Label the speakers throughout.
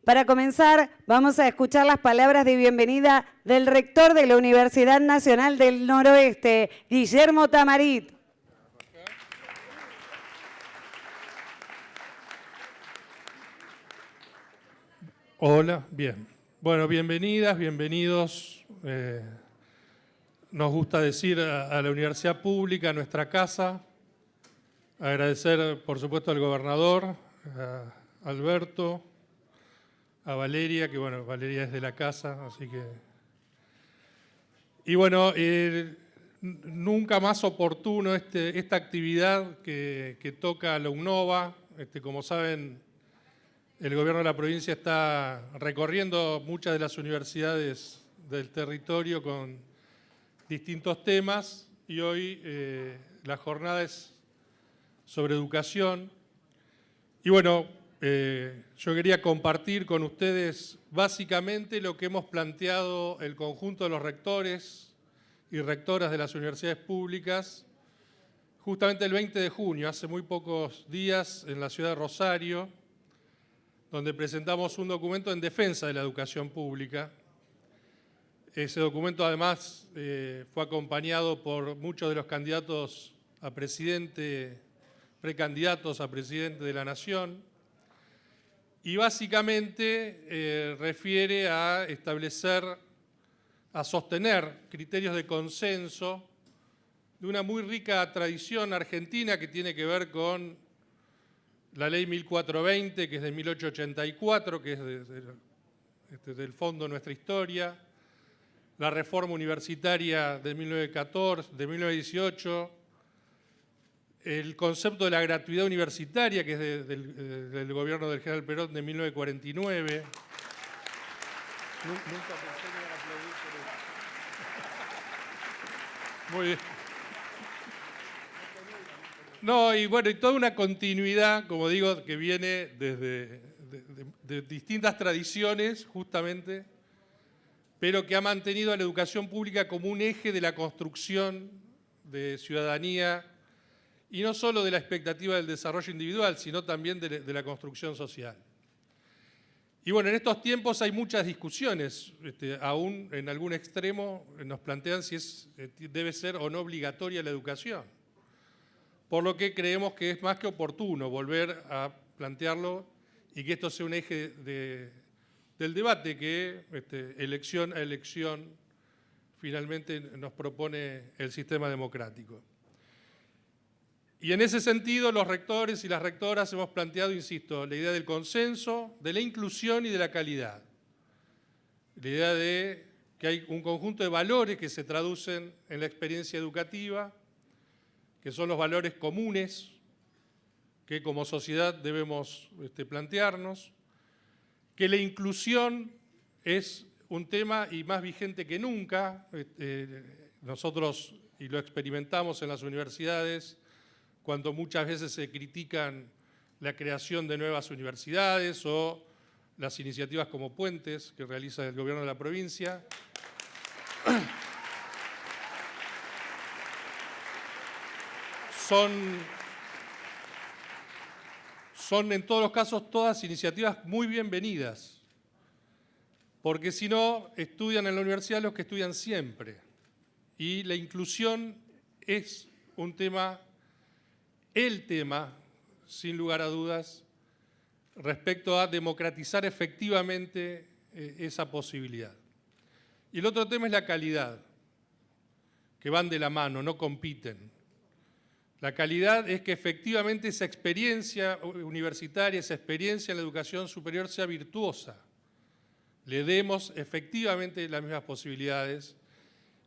Speaker 1: Para comenzar, vamos a escuchar las palabras de bienvenida del rector de la Universidad Nacional del Noroeste, Guillermo Tamarit.
Speaker 2: Hola, bien. Bueno, bienvenidas, bienvenidos. Nos gusta decir a la universidad pública, a nuestra casa. Agradecer, por supuesto, al gobernador, a Alberto, a Valeria, que bueno, Valeria es de la casa, así que... Y bueno, nunca más oportuno esta actividad que toca a la UNOVA. Como saben, el gobierno de la provincia está recorriendo muchas de las universidades del territorio con distintos temas y hoy la jornada es sobre educación. Y bueno, yo quería compartir con ustedes básicamente lo que hemos planteado el conjunto de los rectores y rectoras de las universidades públicas justamente el 20 de junio, hace muy pocos días, en la ciudad de Rosario, donde presentamos un documento en defensa de la educación pública. Ese documento además fue acompañado por muchos de los candidatos a presidente, precandidatos a presidente de la Nación, y básicamente refiere a establecer, a sostener criterios de consenso de una muy rica tradición argentina que tiene que ver con la ley 1420, que es de 1884, que es del fondo de nuestra historia, la reforma universitaria de 1914, de 1918, el concepto de la gratuidad universitaria, que es del gobierno del general Perón de 1949. Nunca pensé que iban a aplaudir por eso. Muy bien. No, y bueno, y toda una continuidad, como digo, que viene desde de distintas tradiciones, justamente, pero que ha mantenido a la educación pública como un eje de la construcción de ciudadanía, y no solo de la expectativa del desarrollo individual, sino también de la construcción social. Y bueno, en estos tiempos hay muchas discusiones, aún en algún extremo nos plantean si debe ser o no obligatoria la educación, por lo que creemos que es más que oportuno volver a plantearlo y que esto sea un eje del debate que elección a elección finalmente nos propone el sistema democrático. Y en ese sentido, los rectores y las rectoras hemos planteado, insisto, la idea del consenso, de la inclusión y de la calidad. La idea de que hay un conjunto de valores que se traducen en la experiencia educativa, que son los valores comunes que como sociedad debemos plantearnos, que la inclusión es un tema y más vigente que nunca. Nosotros, y lo experimentamos en las universidades, cuando muchas veces se critican la creación de nuevas universidades o las iniciativas como Puentes que realiza el gobierno de la provincia. Son en todos los casos todas iniciativas muy bienvenidas, porque si no, estudian en la universidad los que estudian siempre. Y la inclusión es un tema, el tema, sin lugar a dudas, respecto a democratizar efectivamente esa posibilidad. Y el otro tema es la calidad, que van de la mano, no compiten. La calidad es que efectivamente esa experiencia universitaria, esa experiencia en la educación superior sea virtuosa. Le demos efectivamente las mismas posibilidades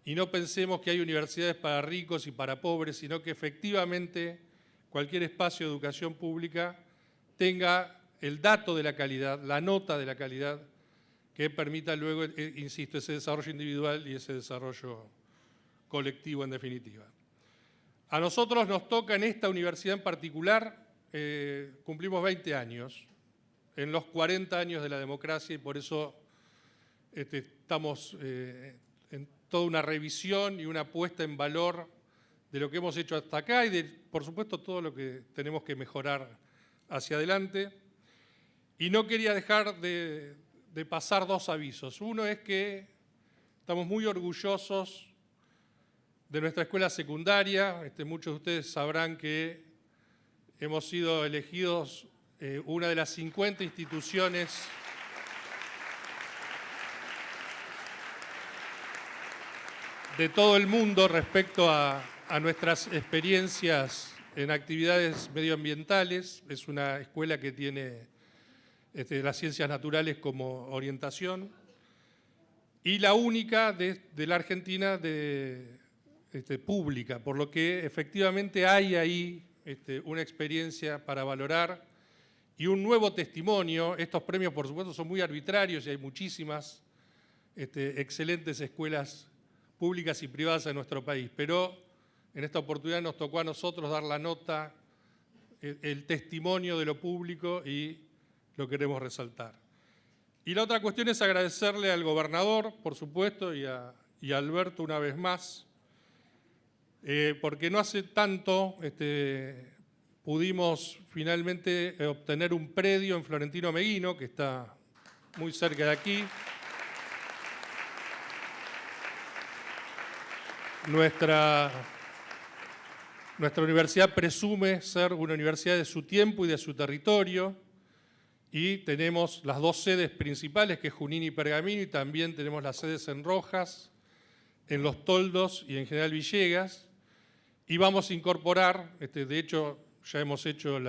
Speaker 2: y no pensemos que hay universidades para ricos y para pobres, sino que efectivamente cualquier espacio de educación pública tenga el dato de la calidad, la nota de la calidad, que permita luego, insisto, ese desarrollo individual y ese desarrollo colectivo en definitiva. A nosotros nos toca en esta universidad en particular, cumplimos 20 años, en los 40 años de la democracia, y por eso estamos en toda una revisión y una puesta en valor de lo que hemos hecho hasta acá y de, por supuesto, todo lo que tenemos que mejorar hacia adelante. Y no quería dejar de pasar dos avisos. Uno es que estamos muy orgullosos de nuestra escuela secundaria. Muchos de ustedes sabrán que hemos sido elegidos una de las 50 instituciones de todo el mundo respecto a nuestras experiencias en actividades medioambientales. Es una escuela que tiene las ciencias naturales como orientación y la única de la Argentina pública, por lo que efectivamente hay ahí una experiencia para valorar y un nuevo testimonio. Estos premios, por supuesto, son muy arbitrarios y hay muchísimas excelentes escuelas públicas y privadas en nuestro país, pero en esta oportunidad nos tocó a nosotros dar la nota, el testimonio de lo público y lo queremos resaltar. Y la otra cuestión es agradecerle al gobernador, por supuesto, y a Alberto una vez más, porque no hace tanto pudimos finalmente obtener un predio en Florentino Meguino, que está muy cerca de aquí. Nuestra universidad presume ser una universidad de su tiempo y de su territorio, y tenemos las dos sedes principales, que es Junín y Pergamino, y también tenemos las sedes en Rojas, en Los Toldos y en General Villegas, y vamos a incorporar, de hecho ya hemos hecho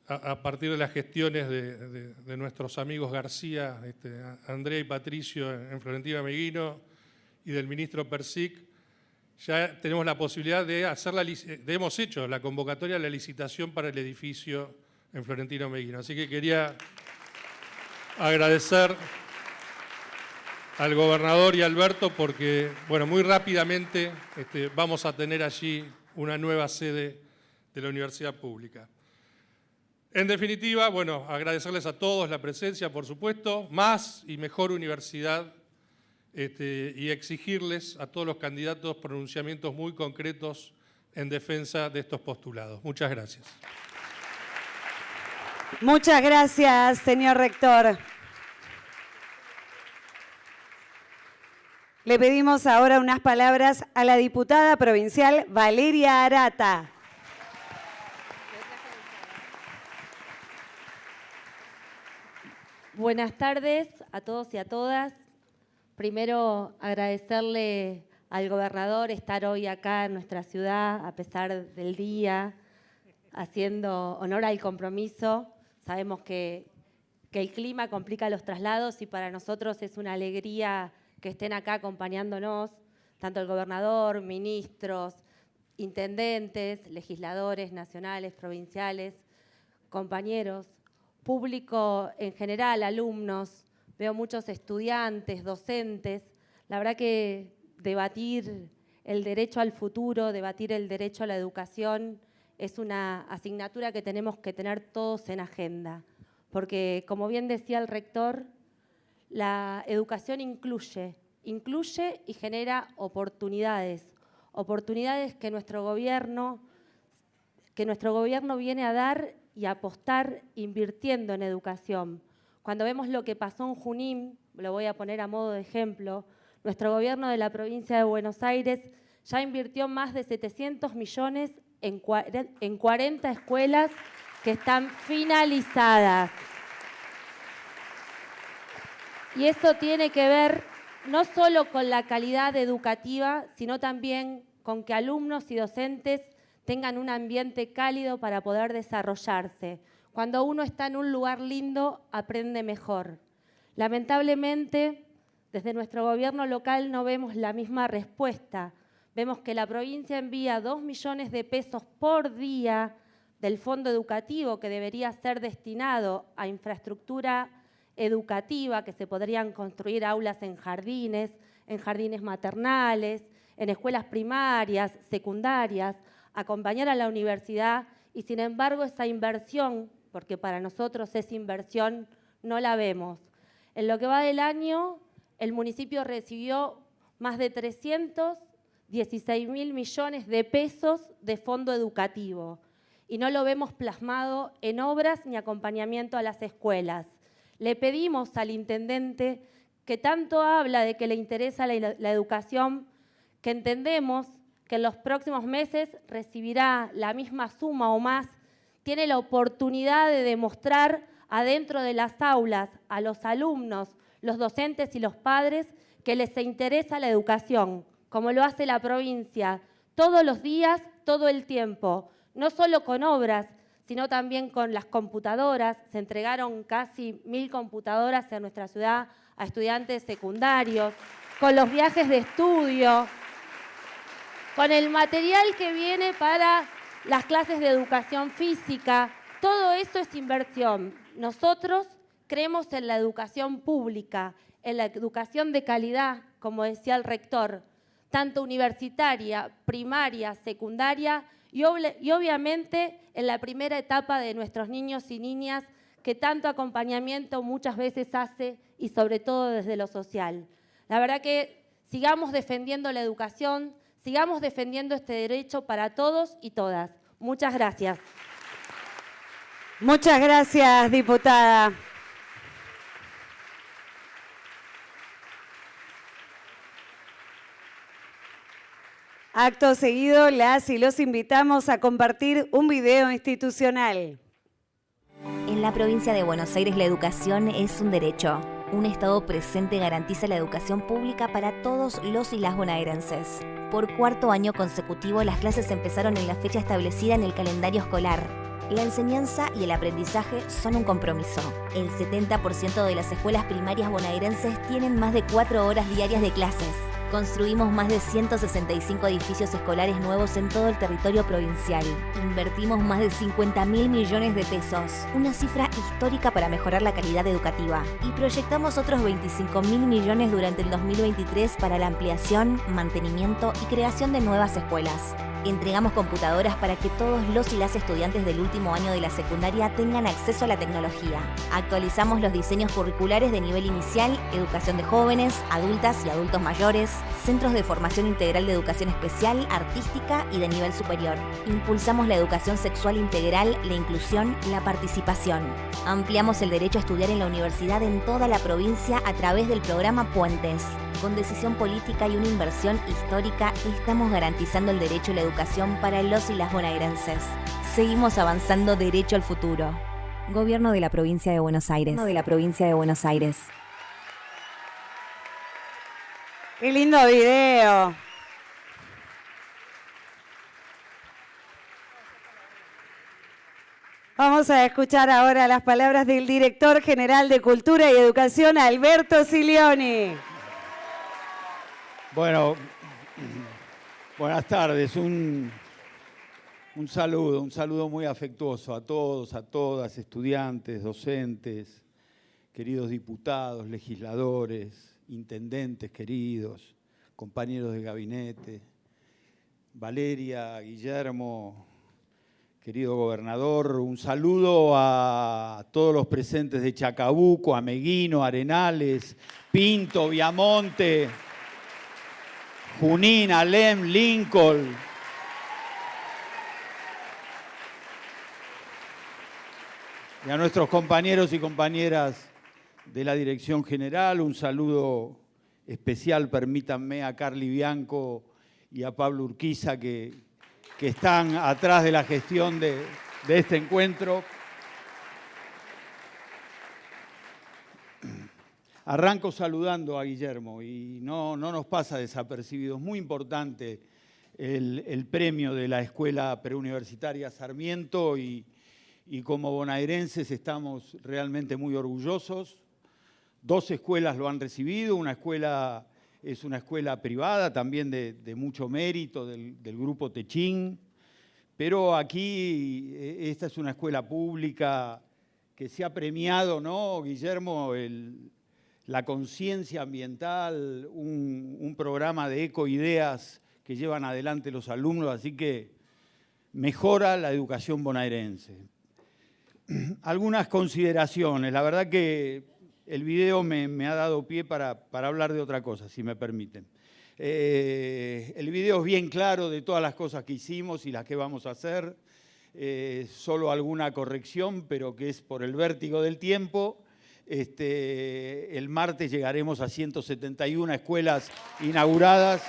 Speaker 2: a partir de las gestiones de nuestros amigos García, Andrea y Patricio en Florentino Meguino, y del ministro Persic, ya tenemos la posibilidad de hemos hecho la convocatoria a la licitación para el edificio en Florentino Meguino. Así que quería agradecer al gobernador y a Alberto porque, bueno, muy rápidamente vamos a tener allí una nueva sede de la universidad pública. En definitiva, bueno, agradecerles a todos la presencia, por supuesto, más y mejor universidad, y exigirles a todos los candidatos pronunciamientos muy concretos en defensa de estos postulados. Muchas gracias.
Speaker 1: Muchas gracias, señor rector. Le pedimos ahora unas palabras a la diputada provincial Valeria Arata.
Speaker 3: Buenas tardes a todos y a todas. Primero, agradecerle al gobernador estar hoy acá en nuestra ciudad, a pesar del día, haciendo honor al compromiso. Sabemos que el clima complica los traslados y para nosotros es una alegría que estén acá acompañándonos, tanto el gobernador, ministros, intendentes, legisladores nacionales, provinciales, compañeros, público en general, alumnos. Veo muchos estudiantes, docentes. La verdad que debatir el derecho al futuro, debatir el derecho a la educación es una asignatura que tenemos que tener todos en agenda. Porque, como bien decía el rector, la educación incluye y genera oportunidades. Oportunidades que nuestro gobierno viene a dar y a apostar invirtiendo en educación. Cuando vemos lo que pasó en Junín, lo voy a poner a modo de ejemplo, nuestro gobierno de la provincia de Buenos Aires ya invirtió más de 700 millones en 40 escuelas que están finalizadas. Y eso tiene que ver no solo con la calidad educativa, sino también con que alumnos y docentes tengan un ambiente cálido para poder desarrollarse. Cuando uno está en un lugar lindo, aprende mejor. Lamentablemente, desde nuestro gobierno local no vemos la misma respuesta. Vemos que la provincia envía 2 millones de pesos por día del fondo educativo que debería ser destinado a infraestructura educativa, que se podrían construir aulas en jardines maternales, en escuelas primarias, secundarias, acompañar a la universidad y sin embargo esa inversión, porque para nosotros es inversión, no la vemos. En lo que va del año, el municipio recibió más de 316.000 millones de pesos de fondo educativo y no lo vemos plasmado en obras ni acompañamiento a las escuelas. Le pedimos al intendente, que tanto habla de que le interesa la educación, que entendemos que en los próximos meses recibirá la misma suma o más, tiene la oportunidad de demostrar adentro de las aulas a los alumnos, los docentes y los padres que les interesa la educación, como lo hace la provincia, todos los días, todo el tiempo, no solo con obras, sino también con las computadoras. Se entregaron casi 1000 computadoras en nuestra ciudad a estudiantes secundarios, con los viajes de estudio, con el material que viene para las clases de educación física. Todo eso es inversión. Nosotros creemos en la educación pública, en la educación de calidad, como decía el rector, tanto universitaria, primaria, secundaria y obviamente en la primera etapa de nuestros niños y niñas, que tanto acompañamiento muchas veces hace y sobre todo desde lo social. La verdad que sigamos defendiendo la educación, sigamos defendiendo este derecho para todos y todas. Muchas gracias.
Speaker 1: Muchas gracias, diputada. Acto seguido, las y los invitamos a compartir un video institucional.
Speaker 4: En la provincia de Buenos Aires la educación es un derecho. Un Estado presente garantiza la educación pública para todos los y las bonaerenses. Por 4º año consecutivo, las clases empezaron en la fecha establecida en el calendario escolar. La enseñanza y el aprendizaje son un compromiso. El 70% de las escuelas primarias bonaerenses tienen más de 4 horas diarias de clases. Construimos más de 165 edificios escolares nuevos en todo el territorio provincial. Invertimos más de 50.000 millones de pesos, una cifra histórica para mejorar la calidad educativa. Y proyectamos otros 25.000 millones durante el 2023 para la ampliación, mantenimiento y creación de nuevas escuelas. Entregamos computadoras para que todos los y las estudiantes del último año de la secundaria tengan acceso a la tecnología. Actualizamos los diseños curriculares de nivel inicial, educación de jóvenes, adultas y adultos mayores, centros de formación integral de educación especial, artística y de nivel superior. Impulsamos la educación sexual integral, la inclusión, la participación. Ampliamos el derecho a estudiar en la universidad en toda la provincia a través del programa Puentes. Con decisión política y una inversión histórica, estamos garantizando el derecho a la educación para los y las bonaerenses. Seguimos avanzando derecho al futuro. Gobierno de la Provincia de Buenos Aires. Gobierno de la Provincia de Buenos Aires.
Speaker 1: ¡Qué lindo video! Vamos a escuchar ahora las palabras del director general de Cultura y Educación, Alberto Silioni.
Speaker 5: Bueno, buenas tardes. Un saludo muy afectuoso a todos, a todas, estudiantes, docentes, queridos diputados, legisladores, intendentes queridos, compañeros de gabinete, Valeria, Guillermo, querido gobernador. Un saludo a todos los presentes de Chacabuco, a Meguino, Arenales, Pinto, Viamonte, Junín, Alem, Lincoln. Y a nuestros compañeros y compañeras de la Dirección General, un saludo especial, permítanme, a Carly Bianco y a Pablo Urquiza, que están atrás de la gestión de este encuentro. Arranco saludando a Guillermo y no nos pasa desapercibido. Es muy importante el premio de la Escuela Preuniversitaria Sarmiento y como bonaerenses estamos realmente muy orgullosos. 2 escuelas lo han recibido, una escuela es una escuela privada también de mucho mérito del Grupo Techín, pero aquí esta es una escuela pública que se ha premiado, ¿no, Guillermo? La conciencia ambiental, un programa de ecoideas que llevan adelante los alumnos, así que mejora la educación bonaerense. Algunas consideraciones. La verdad que el video me ha dado pie para hablar de otra cosa, si me permiten. El video es bien claro de todas las cosas que hicimos y las que vamos a hacer. solo alguna corrección, pero que es por el vértigo del tiempo. El martes llegaremos a 171 escuelas inauguradas.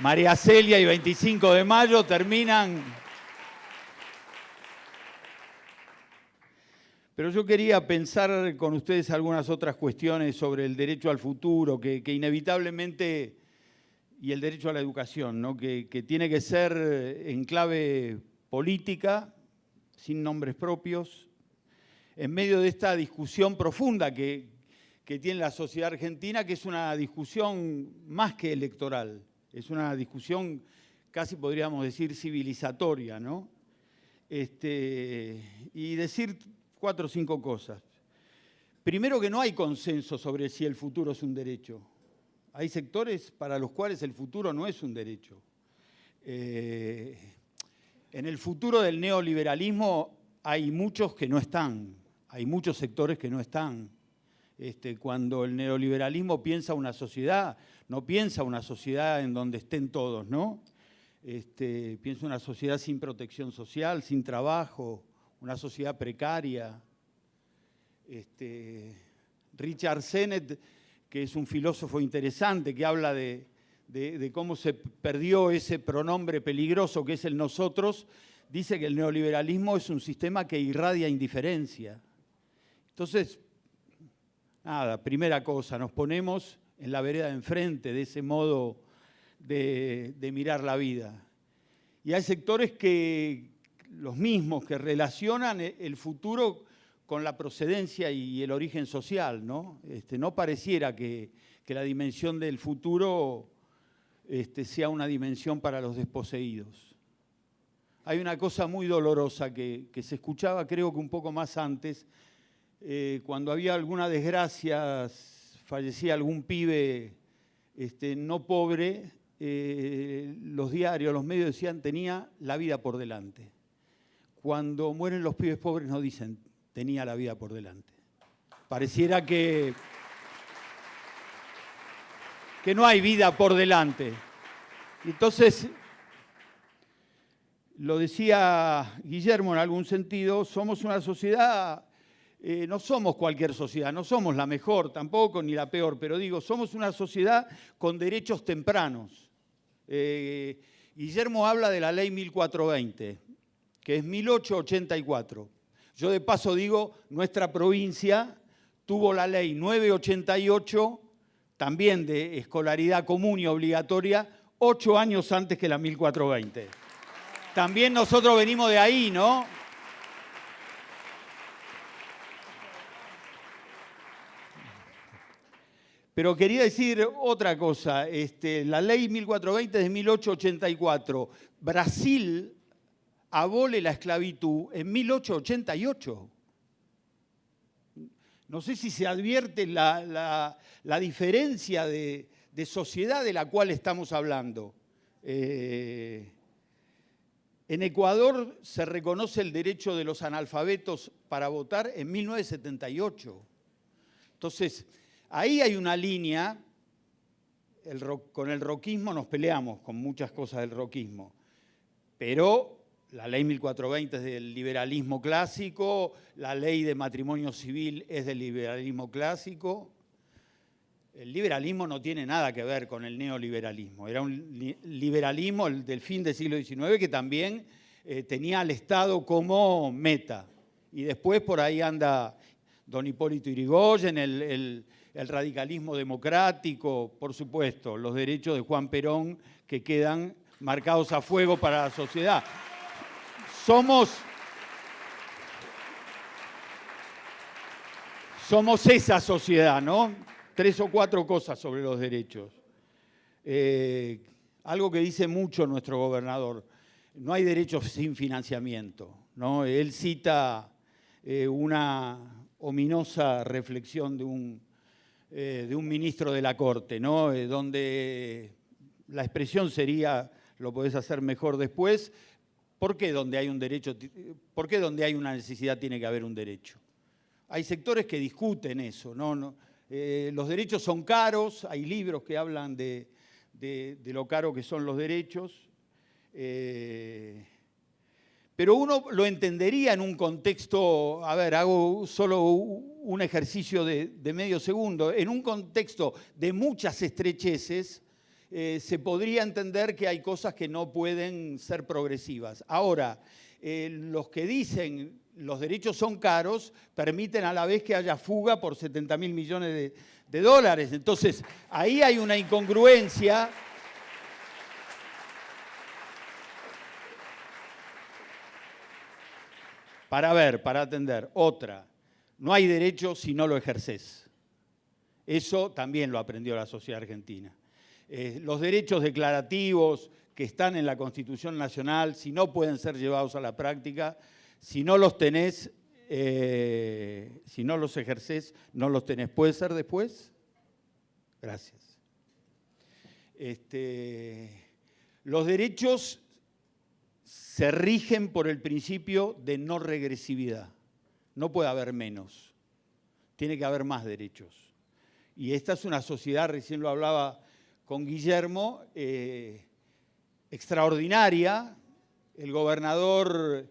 Speaker 5: María Celia y 25 de mayo terminan. Pero yo quería pensar con ustedes algunas otras cuestiones sobre el derecho al futuro, que inevitablemente, y el derecho a la educación, ¿no? que tiene que ser en clave política, sin nombres propios, en medio de esta discusión profunda que tiene la sociedad argentina, que es una discusión más que electoral. Es una discusión, casi podríamos decir, civilizatoria, ¿no? Y decir 4 o 5 cosas. Primero, que no hay consenso sobre si el futuro es un derecho. Hay sectores para los cuales el futuro no es un derecho. En el futuro del neoliberalismo hay muchos que no están, hay muchos sectores que no están. Cuando el neoliberalismo piensa una sociedad, no piensa una sociedad en donde estén todos, ¿no? Piensa una sociedad sin protección social, sin trabajo, una sociedad precaria. Richard Sennett, que es un filósofo interesante, que habla de cómo se perdió ese pronombre peligroso que es el nosotros, dice que el neoliberalismo es un sistema que irradia indiferencia. Entonces, nada, primera cosa, nos ponemos en la vereda de enfrente de ese modo de mirar la vida. Y hay sectores los mismos, que relacionan el futuro con la procedencia y el origen social, ¿no? No pareciera que la dimensión del futuro sea una dimensión para los desposeídos. Hay una cosa muy dolorosa que se escuchaba, creo que un poco más antes, cuando había alguna desgracia, fallecía algún pibe no pobre, los diarios, los medios decían tenía la vida por delante. Cuando mueren los pibes pobres no dicen tenía la vida por delante. Pareciera que no hay vida por delante. Entonces, lo decía Guillermo en algún sentido, somos una sociedad, no somos cualquier sociedad, no somos la mejor tampoco ni la peor, pero digo, somos una sociedad con derechos tempranos. Guillermo habla de la ley 1420, que es 1884. Yo de paso digo, nuestra provincia tuvo la ley 988, también de escolaridad común y obligatoria, 8 años antes que la 1420. También nosotros venimos de ahí, ¿no? Pero quería decir otra cosa. La ley 1420 es de 1884. Brasil abole la esclavitud en 1888. No sé si se advierte la diferencia de sociedad de la cual estamos hablando. En Ecuador se reconoce el derecho de los analfabetos para votar en 1978. Entonces, ahí hay una línea, con el roquismo nos peleamos con muchas cosas del roquismo, pero la ley 1420 es del liberalismo clásico, la ley de matrimonio civil es del liberalismo clásico. El liberalismo no tiene nada que ver con el neoliberalismo, era un liberalismo del fin del siglo XIX que también tenía al Estado como meta. Y después por ahí anda don Hipólito Yrigoyen, el radicalismo democrático, por supuesto, los derechos de Juan Perón que quedan marcados a fuego para la sociedad. Somos esa sociedad, ¿no? 3 o 4 cosas sobre los derechos. Algo que dice mucho nuestro gobernador, no hay derechos sin financiamiento, ¿no? Él cita una ominosa reflexión de un ministro de la Corte, ¿no? Donde la expresión sería, lo podés hacer mejor después, ¿por qué donde hay un derecho, por qué donde hay una necesidad tiene que haber un derecho? Hay sectores que discuten eso, ¿no? Los derechos son caros, hay libros que hablan de lo caro que son los derechos, pero uno lo entendería en un contexto, a ver, hago solo un ejercicio de medio segundo, en un contexto de muchas estrecheces, se podría entender que hay cosas que no pueden ser progresivas. Ahora, los que dicen los derechos son caros, permiten a la vez que haya fuga por 70.000 millones de dólares. Entonces, ahí hay una incongruencia. Para atender. Otra, no hay derecho si no lo ejercés. Eso también lo aprendió la sociedad argentina. Los derechos declarativos que están en la Constitución Nacional, si no pueden ser llevados a la práctica, si no los tenés, si no los ejercés, no los tenés. ¿Puede ser después? Gracias. Los derechos se rigen por el principio de no regresividad. No puede haber menos. Tiene que haber más derechos. Y esta es una sociedad, recién lo hablaba con Guillermo, extraordinaria. El gobernador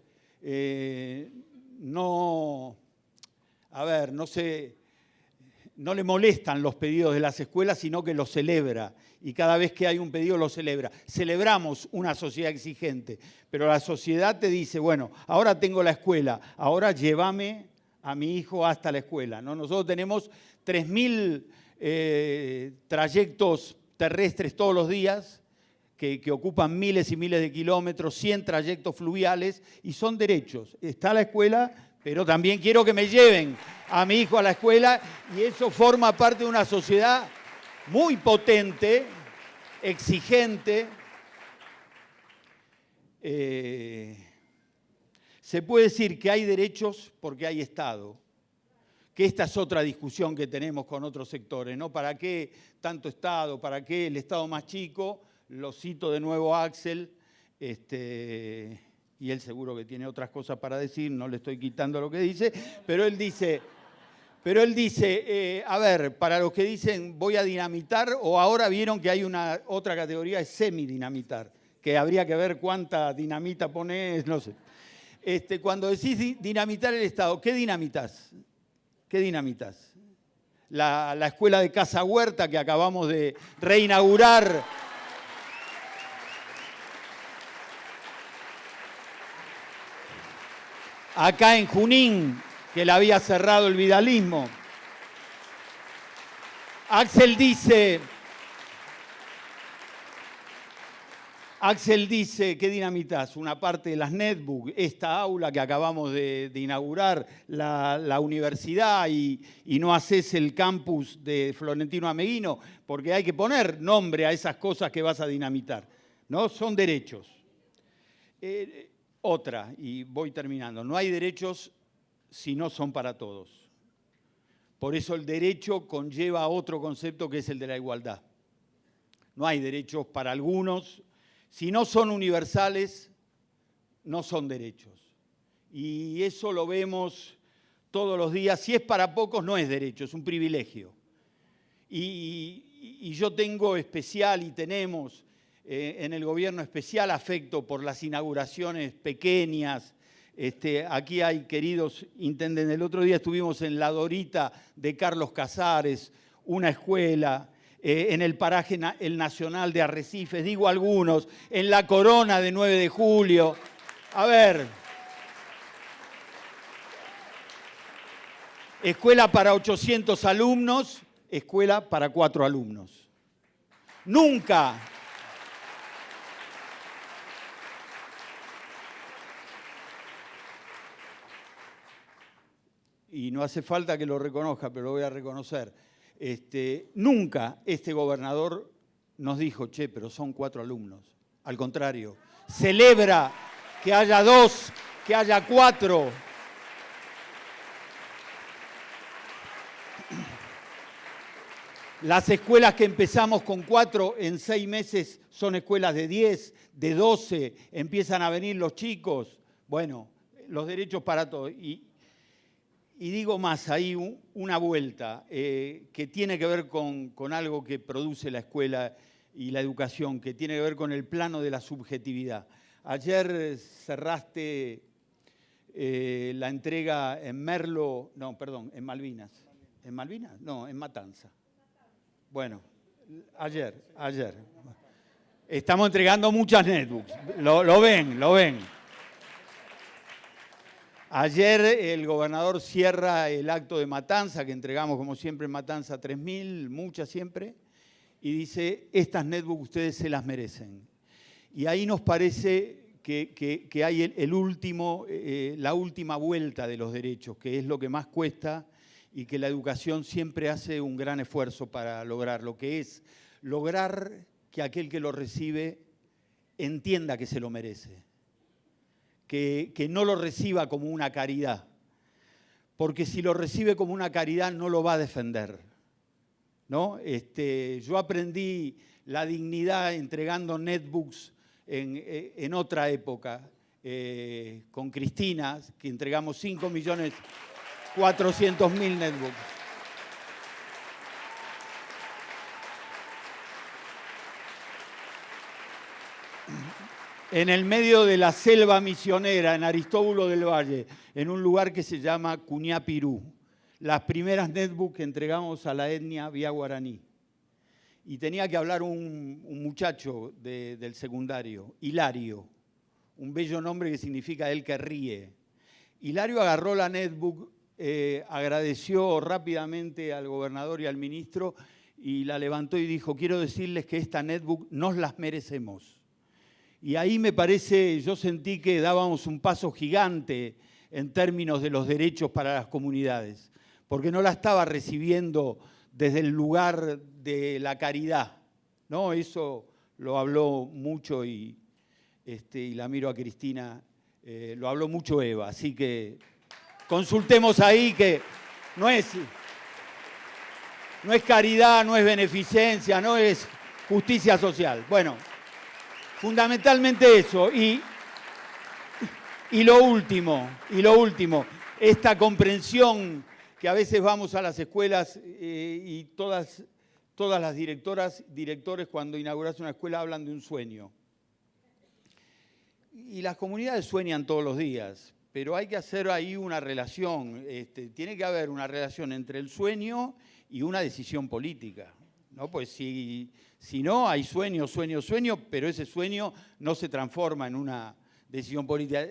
Speaker 5: no le molestan los pedidos de las escuelas, sino que los celebra. Y cada vez que hay un pedido lo celebra. Celebramos una sociedad exigente, pero la sociedad te dice, bueno, ahora tengo la escuela, ahora llévame a mi hijo hasta la escuela, ¿no? Nosotros tenemos 3.000 trayectos terrestres todos los días, que ocupan miles y miles de kilómetros, 100 trayectos fluviales, y son derechos. Está la escuela, pero también quiero que me lleven a mi hijo a la escuela, y eso forma parte de una sociedad muy potente, exigente. Se puede decir que hay derechos porque hay Estado, que esta es otra discusión que tenemos con otros sectores, ¿no? ¿Para qué tanto Estado? ¿Para qué el Estado más chico? Lo cito de nuevo a Axel, y él seguro que tiene otras cosas para decir, no le estoy quitando lo que dice, pero él dice, a ver, para los que dicen voy a dinamitar, o ahora vieron que hay una otra categoría, es semidinamitar, que habría que ver cuánta dinamita pones, no sé. Cuando decís dinamitar el Estado, ¿qué dinamitas? ¿Qué dinamitas? La escuela de Casa Huerta que acabamos de reinaugurar. Acá en Junín, que la había cerrado el vidalismo. Axel dice, ¿qué dinamitas? Una parte de las netbook, esta aula que acabamos de inaugurar, la universidad, y no haces el campus de Florentino Ameguino, porque hay que poner nombre a esas cosas que vas a dinamitar, ¿no? Son derechos. Otra, y voy terminando, no hay derechos si no son para todos. Por eso el derecho conlleva otro concepto que es el de la igualdad. No hay derechos para algunos. Si no son universales, no son derechos. Y eso lo vemos todos los días. Si es para pocos, no es derecho, es un privilegio. Y yo tengo especial, y tenemos en el gobierno especial afecto por las inauguraciones pequeñas. Aquí hay queridos intendentes. El otro día estuvimos en La Dorita de Carlos Casares, una escuela. En el paraje El Nacional de Arrecifes, digo algunos, en La Corona de 9 de julio. A ver, escuela para 800 alumnos, escuela para 4 alumnos. Nunca. Y no hace falta que lo reconozca, pero lo voy a reconocer. Nunca este gobernador nos dijo, che, pero son 4 alumnos. Al contrario, celebra que haya 2, que haya 4. Las escuelas que empezamos con 4 en 6 meses son escuelas de 10, de 12, empiezan a venir los chicos. Bueno, los derechos para todos. Y digo más, hay una vuelta que tiene que ver con algo que produce la escuela y la educación, que tiene que ver con el plano de la subjetividad. Ayer cerraste la entrega en Merlo, no, perdón, en Malvinas. ¿En Malvinas? No, en Matanza. Bueno, ayer. Estamos entregando muchas netbooks, lo ven. Ayer el gobernador cierra el acto de Matanza, que entregamos como siempre en Matanza 3.000, muchas siempre, y dice, estas netbooks ustedes se las merecen. Y ahí nos parece que hay la última vuelta de los derechos, que es lo que más cuesta y que la educación siempre hace un gran esfuerzo para lograr, lo que es lograr que aquel que lo recibe entienda que se lo merece. Que no lo reciba como una caridad, porque si lo recibe como una caridad no lo va a defender, ¿no? Yo aprendí la dignidad entregando netbooks en otra época, con Cristina, que entregamos 5.400.000 netbooks. En el medio de la selva misionera, en Aristóbulo del Valle, en un lugar que se llama Cuñapirú. Las primeras netbooks que entregamos a la etnia vía guaraní. Y tenía que hablar un muchacho del secundario, Hilario, un bello nombre que significa el que ríe. Hilario agarró la netbook, agradeció rápidamente al gobernador y al ministro y la levantó y dijo, quiero decirles que esta netbook nos las merecemos. Y ahí me parece, yo sentí que dábamos un paso gigante en términos de los derechos para las comunidades, porque no la estaba recibiendo desde el lugar de la caridad, ¿no? Eso lo habló mucho y la miro a Cristina, lo habló mucho Eva, así que consultemos ahí que no es caridad, no es beneficencia, no es justicia social. Bueno. Fundamentalmente eso. Y lo último, esta comprensión que a veces vamos a las escuelas y todas las directores cuando inauguras una escuela hablan de un sueño. Y las comunidades sueñan todos los días, pero hay que hacer ahí una relación. Tiene que haber una relación entre el sueño y una decisión política, ¿no? Pues si no, hay sueño, pero ese sueño no se transforma en una decisión política.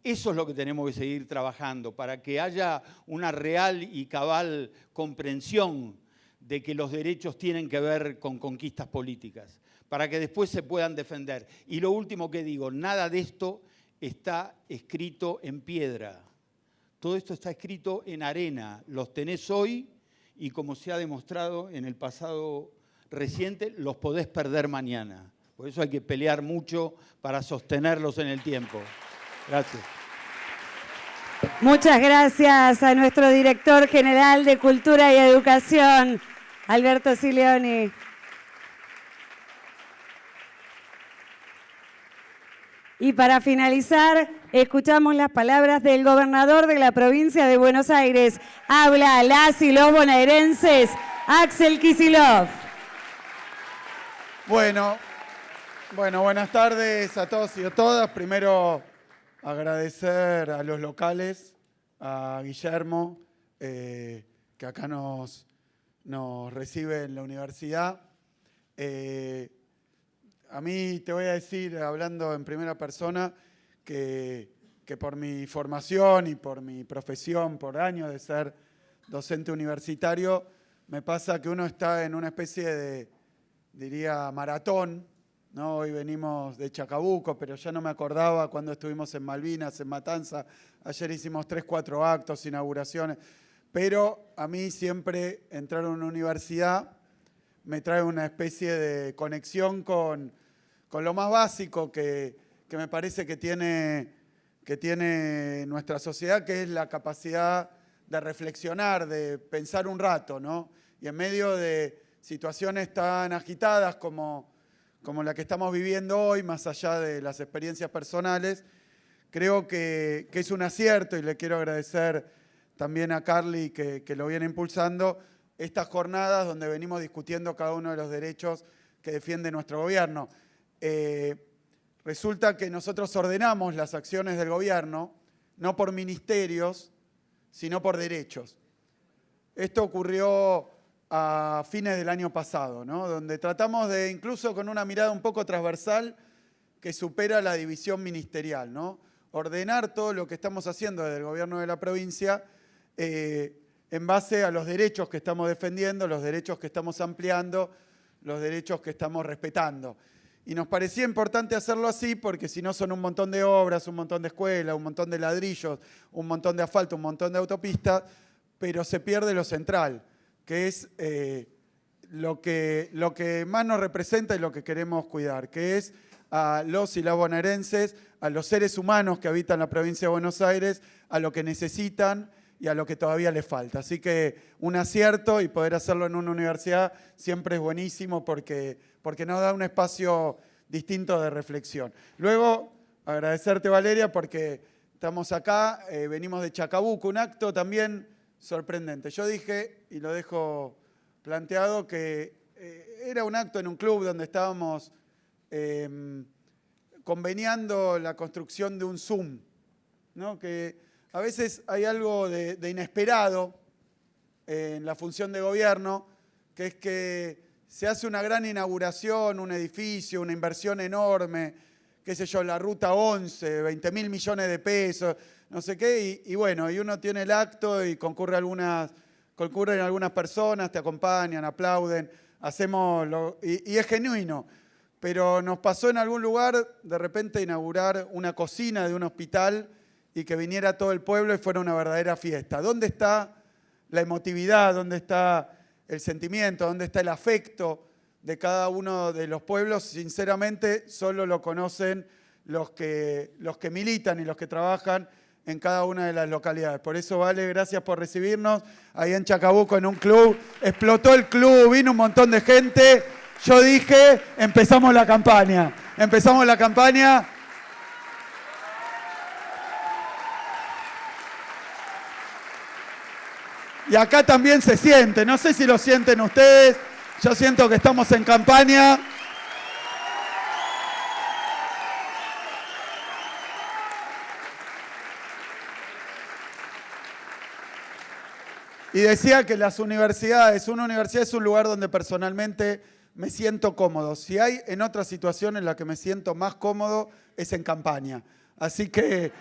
Speaker 5: Eso es lo que tenemos que seguir trabajando, para que haya una real y cabal comprensión de que los derechos tienen que ver con conquistas políticas, para que después se puedan defender. Y lo último que digo, nada de esto está escrito en piedra. Todo esto está escrito en arena. Los tenés hoy y, como se ha demostrado en el pasado reciente, los podés perder mañana. Por eso hay que pelear mucho para sostenerlos en el tiempo. Gracias.
Speaker 1: Muchas gracias a nuestro director general de Cultura y Educación, Alberto Sileoni. Y para finalizar, escuchamos las palabras del gobernador de la provincia de Buenos Aires. Habla a las y los bonaerenses, Axel Kicillof.
Speaker 6: Bueno, buenas tardes a todos y a todas. Primero, agradecer a los locales, a Guillermo, que acá nos recibe en la universidad. A mí te voy a decir, hablando en primera persona, que por mi formación y por mi profesión, por años de ser docente universitario, me pasa que uno está en una especie de, diría, maratón, ¿no? Hoy venimos de Chacabuco, pero ya no me acordaba cuando estuvimos en Malvinas, en Matanza. Ayer hicimos 3, 4 actos, inauguraciones. Pero a mí siempre entrar a una universidad me trae una especie de conexión con lo más básico que me parece que tiene nuestra sociedad, que es la capacidad de reflexionar, de pensar un rato, ¿no? Y en medio de situaciones tan agitadas como la que estamos viviendo hoy, más allá de las experiencias personales, creo que es un acierto, y le quiero agradecer también a Carly que lo viene impulsando, estas jornadas donde venimos discutiendo cada uno de los derechos que defiende nuestro gobierno. Resulta que nosotros ordenamos las acciones del gobierno, no por ministerios, sino por derechos. Esto ocurrió a fines del año pasado, ¿no? Donde tratamos de, incluso con una mirada un poco transversal, que supera la división ministerial, ¿no? Ordenar todo lo que estamos haciendo desde el gobierno de la provincia en base a los derechos que estamos defendiendo, los derechos que estamos ampliando, los derechos que estamos respetando. Y nos parecía importante hacerlo así porque si no son un montón de obras, un montón de escuelas, un montón de ladrillos, un montón de asfalto, un montón de autopistas, pero se pierde lo central, que es lo que más nos representa y lo que queremos cuidar, que es a los y las bonaerenses, a los seres humanos que habitan la provincia de Buenos Aires, a lo que necesitan y a lo que todavía les falta. Así que un acierto y poder hacerlo en una universidad siempre es buenísimo porque nos da un espacio distinto de reflexión. Luego, agradecerte, Valeria, porque estamos acá, venimos de Chacabuco, un acto también sorprendente. Yo dije, y lo dejo planteado, que era un acto en un club donde estábamos conveniando la construcción de un Zoom, ¿no? Que a veces hay algo de inesperado en la función de gobierno, que es que se hace una gran inauguración, un edificio, una inversión enorme, qué sé yo, la Ruta 11, 20.000 millones de pesos, no sé qué, y bueno, y uno tiene el acto y concurren algunas personas, te acompañan, aplauden, y es genuino. Pero nos pasó en algún lugar de repente inaugurar una cocina de un hospital y que viniera todo el pueblo y fuera una verdadera fiesta. ¿Dónde está la emotividad? ¿Dónde está el sentimiento? ¿Dónde está el afecto de cada uno de los pueblos? Sinceramente, solo lo conocen los que militan y los que trabajan en cada una de las localidades. Por eso, Vale, gracias por recibirnos. Ahí en Chacabuco, en un club, explotó el club, vino un montón de gente. Yo dije, empezamos la campaña. Empezamos la campaña. Y acá también se siente, no sé si lo sienten ustedes, yo siento que estamos en campaña. Y decía que las universidades, una universidad es un lugar donde personalmente me siento cómodo. Si hay en otra situación en la que me siento más cómodo, es en campaña. Así que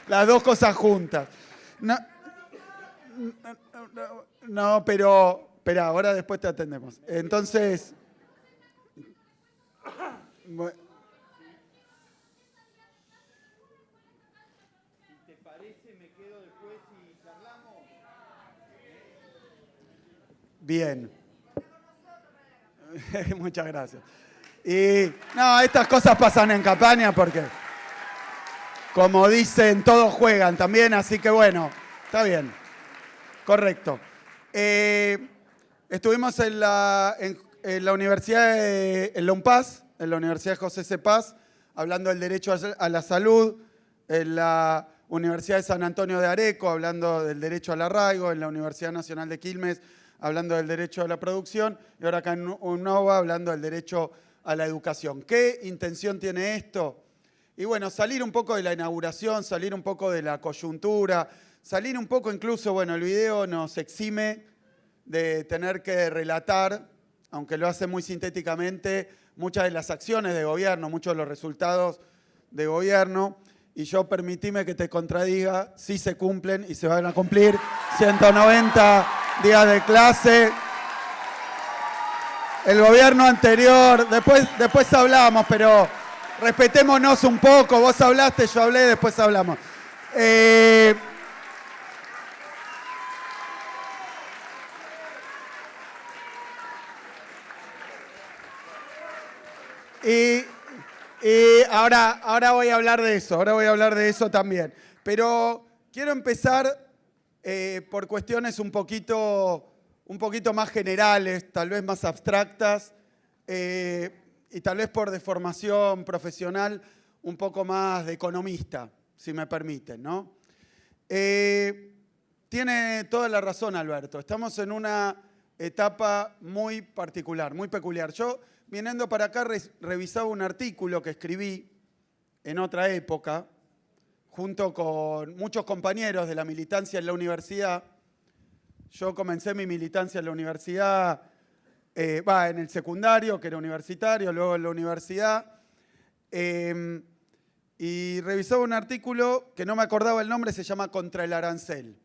Speaker 6: las dos cosas juntas. No, pero espera, ahora después te atendemos. Entonces, ¿te parece me quedo después y charlamos? Bien. Muchas gracias. Y no, estas cosas pasan en campaña porque, como dicen, todos juegan también, así que bueno, está bien. Correcto. Estuvimos en la Universidad en la UNPAS, en la Universidad José C. Paz, hablando del derecho a la salud, en la Universidad de San Antonio de Areco, hablando del derecho al arraigo, en la Universidad Nacional de Quilmes, hablando del derecho a la producción, y ahora acá en UNOVA, hablando del derecho a la educación. ¿Qué intención tiene esto? Y bueno, salir un poco de la inauguración, salir un poco de la coyuntura, salir un poco incluso, bueno, el video nos exime de tener que relatar, aunque lo hace muy sintéticamente, muchas de las acciones de gobierno, muchos de los resultados de gobierno. Y yo permitime que te contradiga, sí se cumplen y se van a cumplir 190 días de clase. El gobierno anterior, después hablamos, pero respetémonos un poco. Vos hablaste, yo hablé, después hablamos. Y ahora voy a hablar de eso, también. Pero quiero empezar por cuestiones un poquito más generales, tal vez más abstractas, y tal vez por deformación profesional, un poco más de economista, si me permiten, ¿no? Tiene toda la razón, Alberto. Estamos en una etapa muy particular, muy peculiar. Yo, viniendo para acá, revisaba un artículo que escribí en otra época, junto con muchos compañeros de la militancia en la universidad. Yo comencé mi militancia en la universidad, en el secundario, que era universitario, luego en la universidad. Y revisaba un artículo que no me acordaba el nombre, se llama Contra el arancel.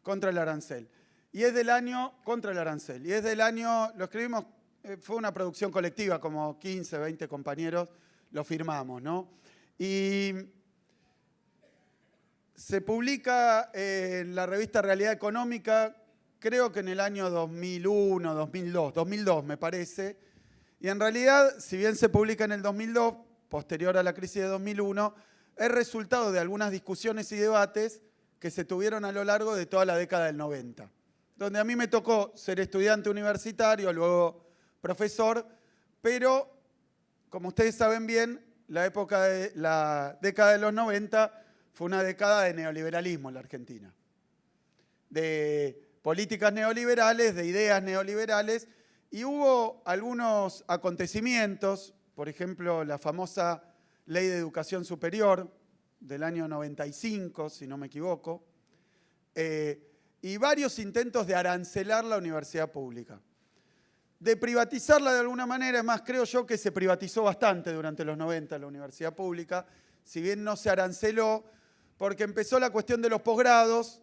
Speaker 6: Contra el arancel. Y es del año, contra el arancel. Y es del año, lo escribimos, fue una producción colectiva, como 15, 20 compañeros lo firmamos, ¿no? Y se publica en la revista Realidad Económica, creo que en el año 2001, 2002 me parece. Y en realidad, si bien se publica en el 2002, posterior a la crisis de 2001, es resultado de algunas discusiones y debates que se tuvieron a lo largo de toda la década del 90, donde a mí me tocó ser estudiante universitario, luego profesor, pero, como ustedes saben bien, la década de los 90 fue una década de neoliberalismo en la Argentina, de políticas neoliberales, de ideas neoliberales, y hubo algunos acontecimientos, por ejemplo, la famosa Ley de Educación Superior del año 95, si no me equivoco, y varios intentos de arancelar la universidad pública, de privatizarla de alguna manera. Es más, creo yo que se privatizó bastante durante los 90 la universidad pública, si bien no se aranceló, porque empezó la cuestión de los posgrados,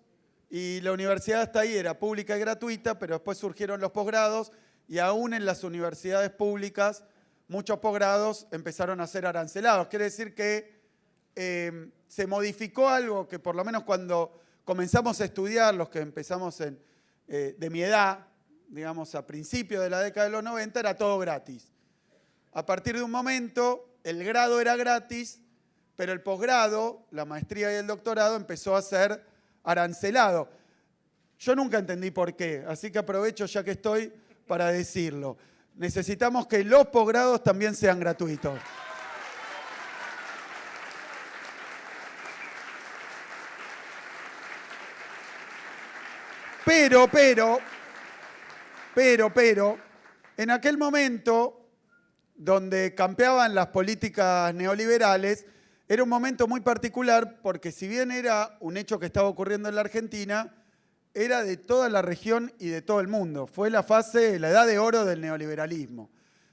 Speaker 6: y la universidad hasta ahí era pública y gratuita, pero después surgieron los posgrados, y aún en las universidades públicas muchos posgrados empezaron a ser arancelados. Quiere decir que se modificó algo que, por lo menos cuando comenzamos a estudiar, los que empezamos de mi edad, digamos a principios de la década de los 90, era todo gratis. A partir de un momento, el grado era gratis, pero el posgrado, la maestría y el doctorado, empezó a ser arancelado. Yo nunca entendí por qué, así que aprovecho ya que estoy para decirlo. Necesitamos que los posgrados también sean gratuitos. Pero, en aquel momento, donde campeaban las políticas neoliberales, era un momento muy particular porque, si bien era un hecho que estaba ocurriendo en la Argentina, era de toda la región y de todo el mundo. Fue la edad de oro del neoliberalismo,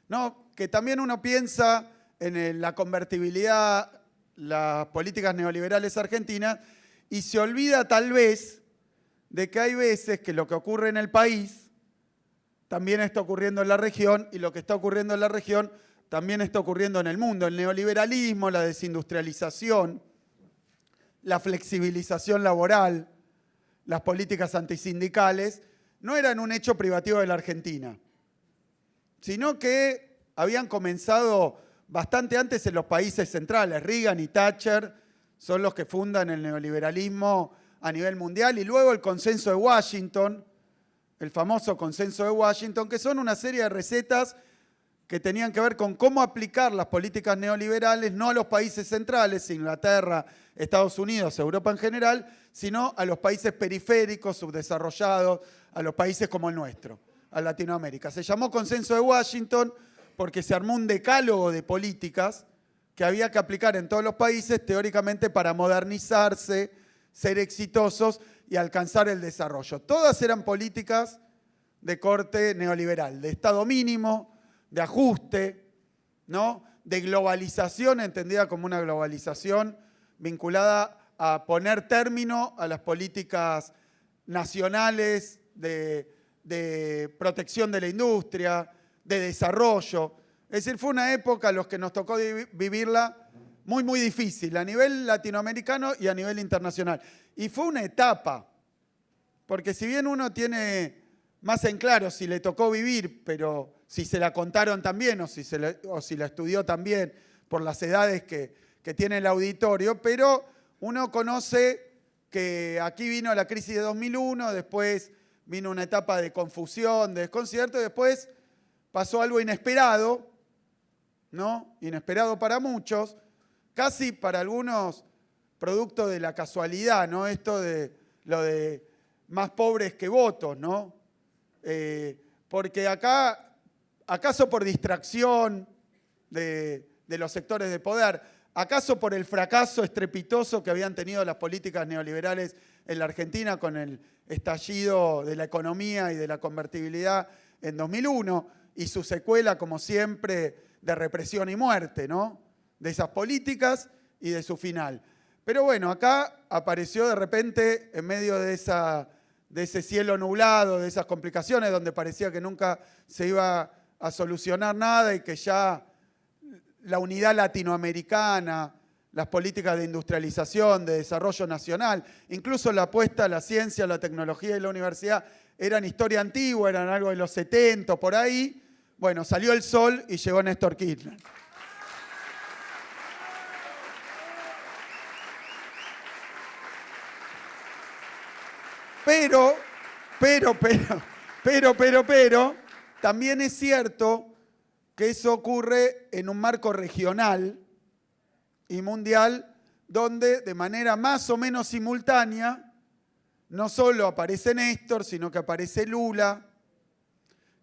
Speaker 6: ¿no? Que también uno piensa en la convertibilidad, las políticas neoliberales argentinas, y se olvida tal vez de que hay veces que lo que ocurre en el país también está ocurriendo en la región, y lo que está ocurriendo en la región también está ocurriendo en el mundo. El neoliberalismo, la desindustrialización, la flexibilización laboral, las políticas antisindicales, no eran un hecho privativo de la Argentina, sino que habían comenzado bastante antes en los países centrales. Reagan y Thatcher son los que fundan el neoliberalismo a nivel mundial, y luego el Consenso de Washington, el famoso Consenso de Washington, que son una serie de recetas que tenían que ver con cómo aplicar las políticas neoliberales, no a los países centrales, Inglaterra, Estados Unidos, Europa en general, sino a los países periféricos, subdesarrollados, a los países como el nuestro, a Latinoamérica. Se llamó Consenso de Washington porque se armó un decálogo de políticas que había que aplicar en todos los países, teóricamente para modernizarse, ser exitosos y alcanzar el desarrollo. Todas eran políticas de corte neoliberal, de Estado mínimo, de ajuste, ¿no? De globalización, entendida como una globalización vinculada a poner término a las políticas nacionales de protección de la industria, de desarrollo. Es decir, fue una época a los que nos tocó vivirla muy, muy difícil, a nivel latinoamericano y a nivel internacional. Y fue una etapa, porque si bien uno tiene más en claro si le tocó vivir, pero si se la contaron también o si la estudió también por las edades que tiene el auditorio, pero uno conoce que aquí vino la crisis de 2001, después vino una etapa de confusión, de desconcierto, y después pasó algo inesperado, ¿no? Inesperado para muchos, casi para algunos producto de la casualidad, ¿no? Esto de lo de más pobres que votos, ¿no? Porque ¿acaso por distracción de los sectores de poder? ¿Acaso por el fracaso estrepitoso que habían tenido las políticas neoliberales en la Argentina con el estallido de la economía y de la convertibilidad en 2001 y su secuela, como siempre, de represión y muerte, ¿no? De esas políticas y de su final? Pero bueno, acá apareció de repente, en medio de ese cielo nublado, de esas complicaciones, donde parecía que nunca se iba a solucionar nada y que ya la unidad latinoamericana, las políticas de industrialización, de desarrollo nacional, incluso la apuesta a la ciencia, a la tecnología y la universidad, eran historia antigua, eran algo de los 70, por ahí. Bueno, salió el sol y llegó Néstor Kirchner. Pero, también es cierto que eso ocurre en un marco regional y mundial donde de manera más o menos simultánea no solo aparece Néstor, sino que aparece Lula,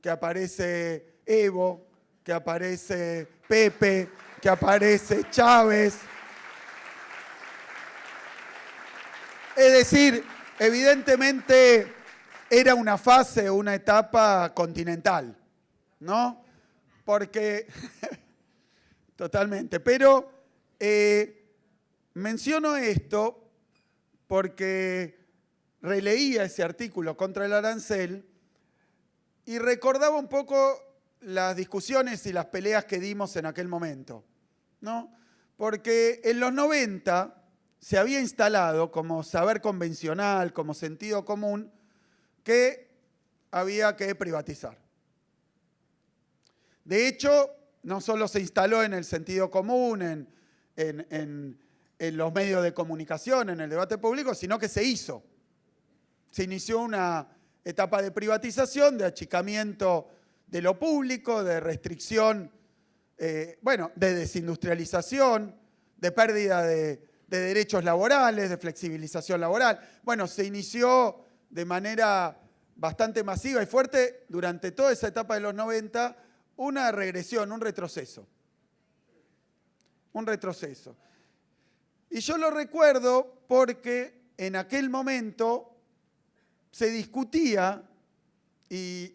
Speaker 6: que aparece Evo, que aparece Pepe, que aparece Chávez. Es decir, evidentemente era una fase, una etapa continental, ¿no? Porque, totalmente, pero menciono esto porque releía ese artículo contra el arancel y recordaba un poco las discusiones y las peleas que dimos en aquel momento, ¿no? Porque en los 90 se había instalado como saber convencional, como sentido común, que había que privatizar. De hecho, no solo se instaló en el sentido común, en los medios de comunicación, en el debate público, sino que se hizo. Se inició una etapa de privatización, de achicamiento de lo público, de restricción, de desindustrialización, de pérdida de derechos laborales, de flexibilización laboral. Bueno, se inició de manera bastante masiva y fuerte durante toda esa etapa de los 90 una regresión, un retroceso. Un retroceso. Y yo lo recuerdo porque en aquel momento se discutía, y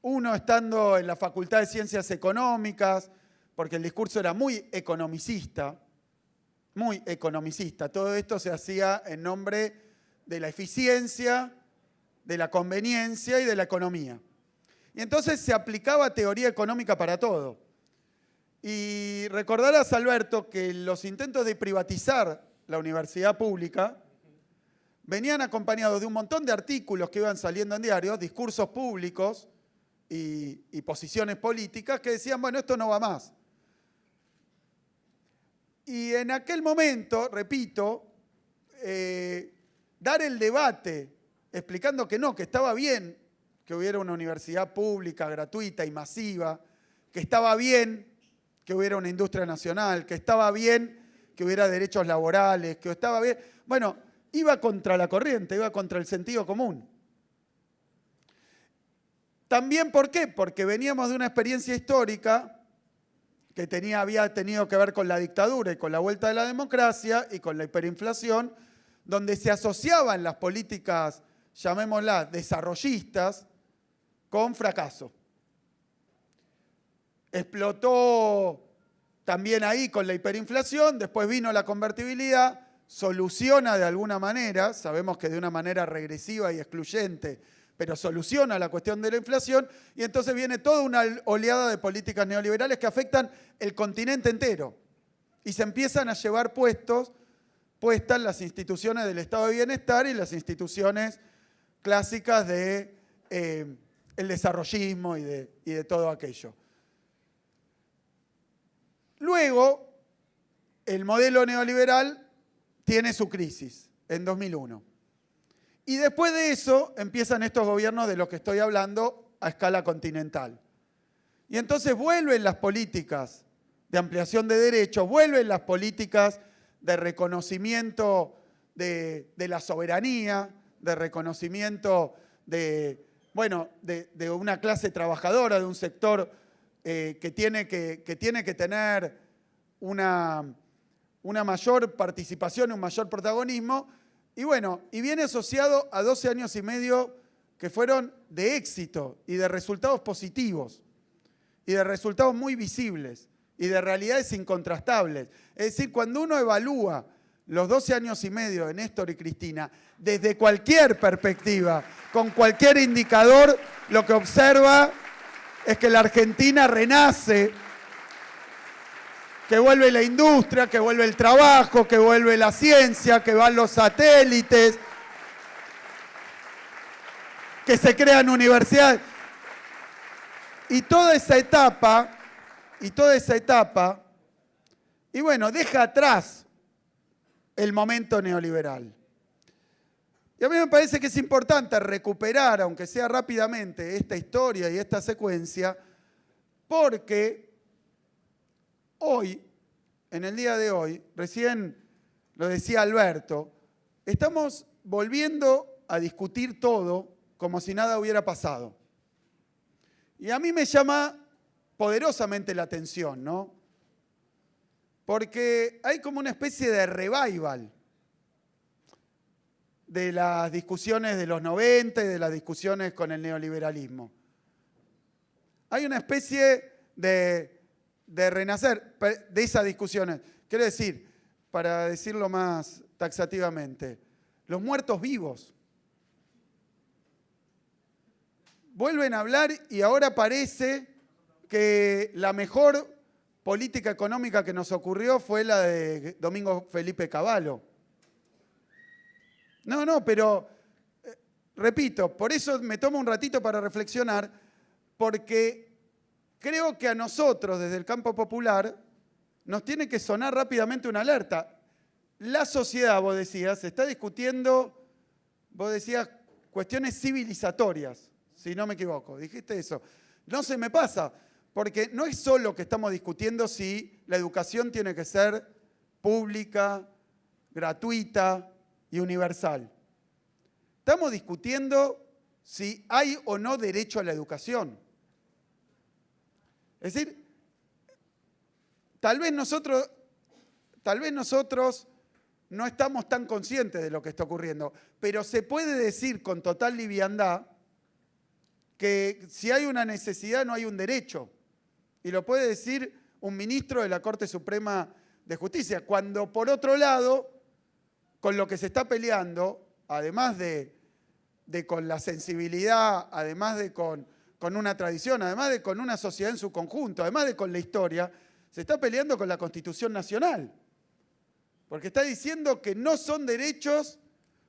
Speaker 6: uno estando en la Facultad de Ciencias Económicas, porque el discurso era muy economicista, todo esto se hacía en nombre de la eficiencia, de la conveniencia y de la economía. Y entonces se aplicaba teoría económica para todo. Y recordarás, Alberto, que los intentos de privatizar la universidad pública venían acompañados de un montón de artículos que iban saliendo en diarios, discursos públicos y posiciones políticas que decían, bueno, esto no va más. Y en aquel momento, repito, dar el debate explicando que no, que estaba bien que hubiera una universidad pública, gratuita y masiva, que estaba bien que hubiera una industria nacional, que estaba bien que hubiera derechos laborales, que estaba bien. Bueno, iba contra la corriente, iba contra el sentido común. También, ¿por qué? Porque veníamos de una experiencia histórica que había tenido que ver con la dictadura y con la vuelta de la democracia y con la hiperinflación, donde se asociaban las políticas, llamémoslas, desarrollistas, con fracaso. Explotó también ahí con la hiperinflación, después vino la convertibilidad, soluciona de alguna manera, sabemos que de una manera regresiva y excluyente, pero soluciona la cuestión de la inflación, y entonces viene toda una oleada de políticas neoliberales que afectan el continente entero. Y se empiezan a llevar puestas las instituciones del Estado de Bienestar y las instituciones clásicas del desarrollismo y de todo aquello. Luego, el modelo neoliberal tiene su crisis en 2001. Y después de eso empiezan estos gobiernos de los que estoy hablando a escala continental. Y entonces vuelven las políticas de ampliación de derechos, vuelven las políticas de reconocimiento de la soberanía, de reconocimiento de una clase trabajadora, de un sector que tiene que tener una mayor participación, un mayor protagonismo, y viene asociado a 12 años y medio que fueron de éxito y de resultados positivos, y de resultados muy visibles, y de realidades incontrastables. Es decir, cuando uno evalúa los 12 años y medio de Néstor y Cristina, desde cualquier perspectiva, con cualquier indicador, lo que observa es que la Argentina renace, que vuelve la industria, que vuelve el trabajo, que vuelve la ciencia, que van los satélites, que se crean universidades. Y toda esa etapa, deja atrás el momento neoliberal. Y a mí me parece que es importante recuperar, aunque sea rápidamente, esta historia y esta secuencia, porque hoy, en el día de hoy, recién lo decía Alberto, estamos volviendo a discutir todo como si nada hubiera pasado. Y a mí me llama poderosamente la atención, ¿no? Porque hay como una especie de revival de las discusiones de los 90 y de las discusiones con el neoliberalismo. Hay una especie de renacer de esas discusiones. Quiero decir, para decirlo más taxativamente, los muertos vivos vuelven a hablar y ahora parece que la mejor política económica que nos ocurrió fue la de Domingo Felipe Cavallo. No, pero repito, por eso me tomo un ratito para reflexionar, porque creo que a nosotros, desde el campo popular, nos tiene que sonar rápidamente una alerta. La sociedad, vos decías, está discutiendo, vos decías, cuestiones civilizatorias, si no me equivoco, dijiste eso. No se me pasa, porque no es solo que estamos discutiendo si la educación tiene que ser pública, gratuita y universal. Estamos discutiendo si hay o no derecho a la educación. Es decir, tal vez nosotros no estamos tan conscientes de lo que está ocurriendo, pero se puede decir con total liviandad que si hay una necesidad no hay un derecho. Y lo puede decir un ministro de la Corte Suprema de Justicia, cuando por otro lado, con lo que se está peleando, además de con la sensibilidad, además de con una tradición, además de con una sociedad en su conjunto, además de con la historia, se está peleando con la Constitución Nacional. Porque está diciendo que no son derechos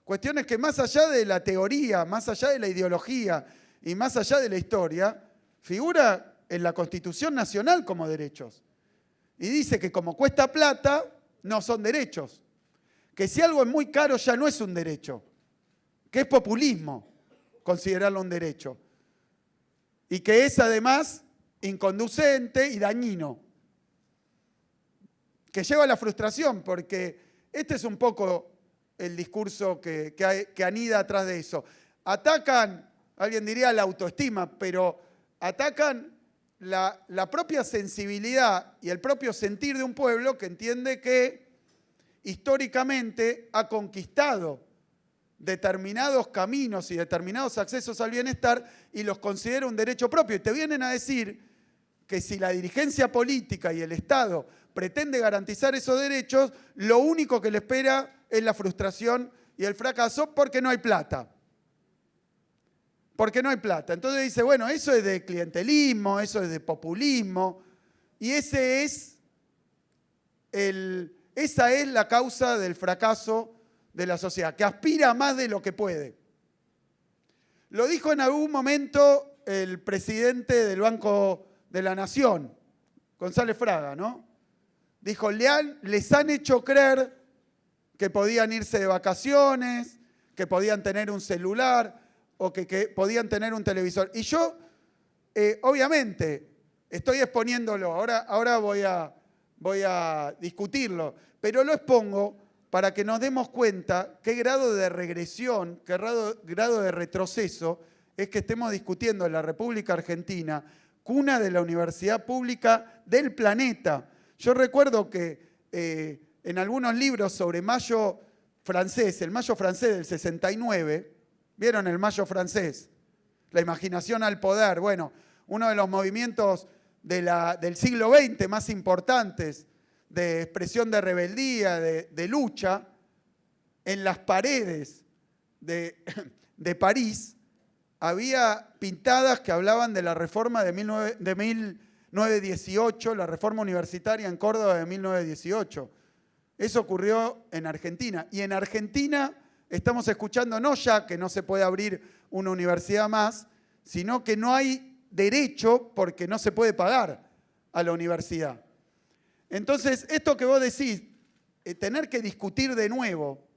Speaker 6: cuestiones que más allá de la teoría, más allá de la ideología y más allá de la historia, figura en la Constitución Nacional como derechos. Y dice que como cuesta plata, no son derechos. Que si algo es muy caro ya no es un derecho, que es populismo considerarlo un derecho. Y que es además inconducente y dañino. Que lleva a la frustración, porque este es un poco el discurso que anida atrás de eso. Atacan, alguien diría la autoestima, pero atacan la propia sensibilidad y el propio sentir de un pueblo que entiende que históricamente ha conquistado determinados caminos y determinados accesos al bienestar y los considera un derecho propio. Y te vienen a decir que si la dirigencia política y el Estado pretende garantizar esos derechos, lo único que le espera es la frustración y el fracaso porque no hay plata. Porque no hay plata. Entonces dice, bueno, eso es de clientelismo, eso es de populismo, y esa es la causa del fracaso de la sociedad, que aspira a más de lo que puede. Lo dijo en algún momento el presidente del Banco de la Nación, González Fraga, ¿no? Dijo, les han hecho creer que podían irse de vacaciones, que podían tener un celular o que podían tener un televisor. Y yo, obviamente, estoy exponiéndolo. Ahora voy a voy a discutirlo, pero lo expongo para que nos demos cuenta qué grado de regresión, qué grado de retroceso es que estemos discutiendo en la República Argentina, cuna de la universidad pública del planeta. Yo recuerdo que en algunos libros sobre Mayo francés, el Mayo francés del 69, ¿vieron el Mayo francés? La imaginación al poder. Bueno, uno de los movimientos del siglo XX más importantes de expresión de rebeldía, de lucha, en las paredes de París había pintadas que hablaban de la reforma de 1918, la reforma universitaria en Córdoba de 1918. Eso ocurrió en Argentina. Y en Argentina estamos escuchando no ya que no se puede abrir una universidad más, sino que no hay derecho porque no se puede pagar a la universidad. Entonces, esto que vos decís, tener que discutir de nuevo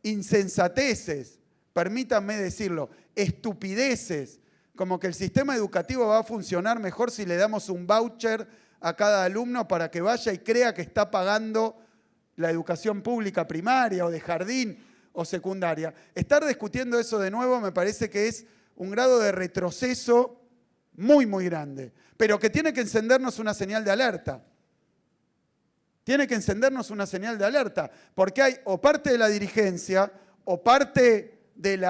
Speaker 6: insensateces, permítanme decirlo, estupideces, como que el sistema educativo va a funcionar mejor si le damos un voucher a cada alumno para que vaya y crea que está pagando la educación pública primaria o de jardín o secundaria. Estar discutiendo eso de nuevo me parece que es un grado de retroceso muy, muy grande, pero que tiene que encendernos una señal de alerta. Tiene que encendernos una señal de alerta, porque hay o parte de la dirigencia, o parte del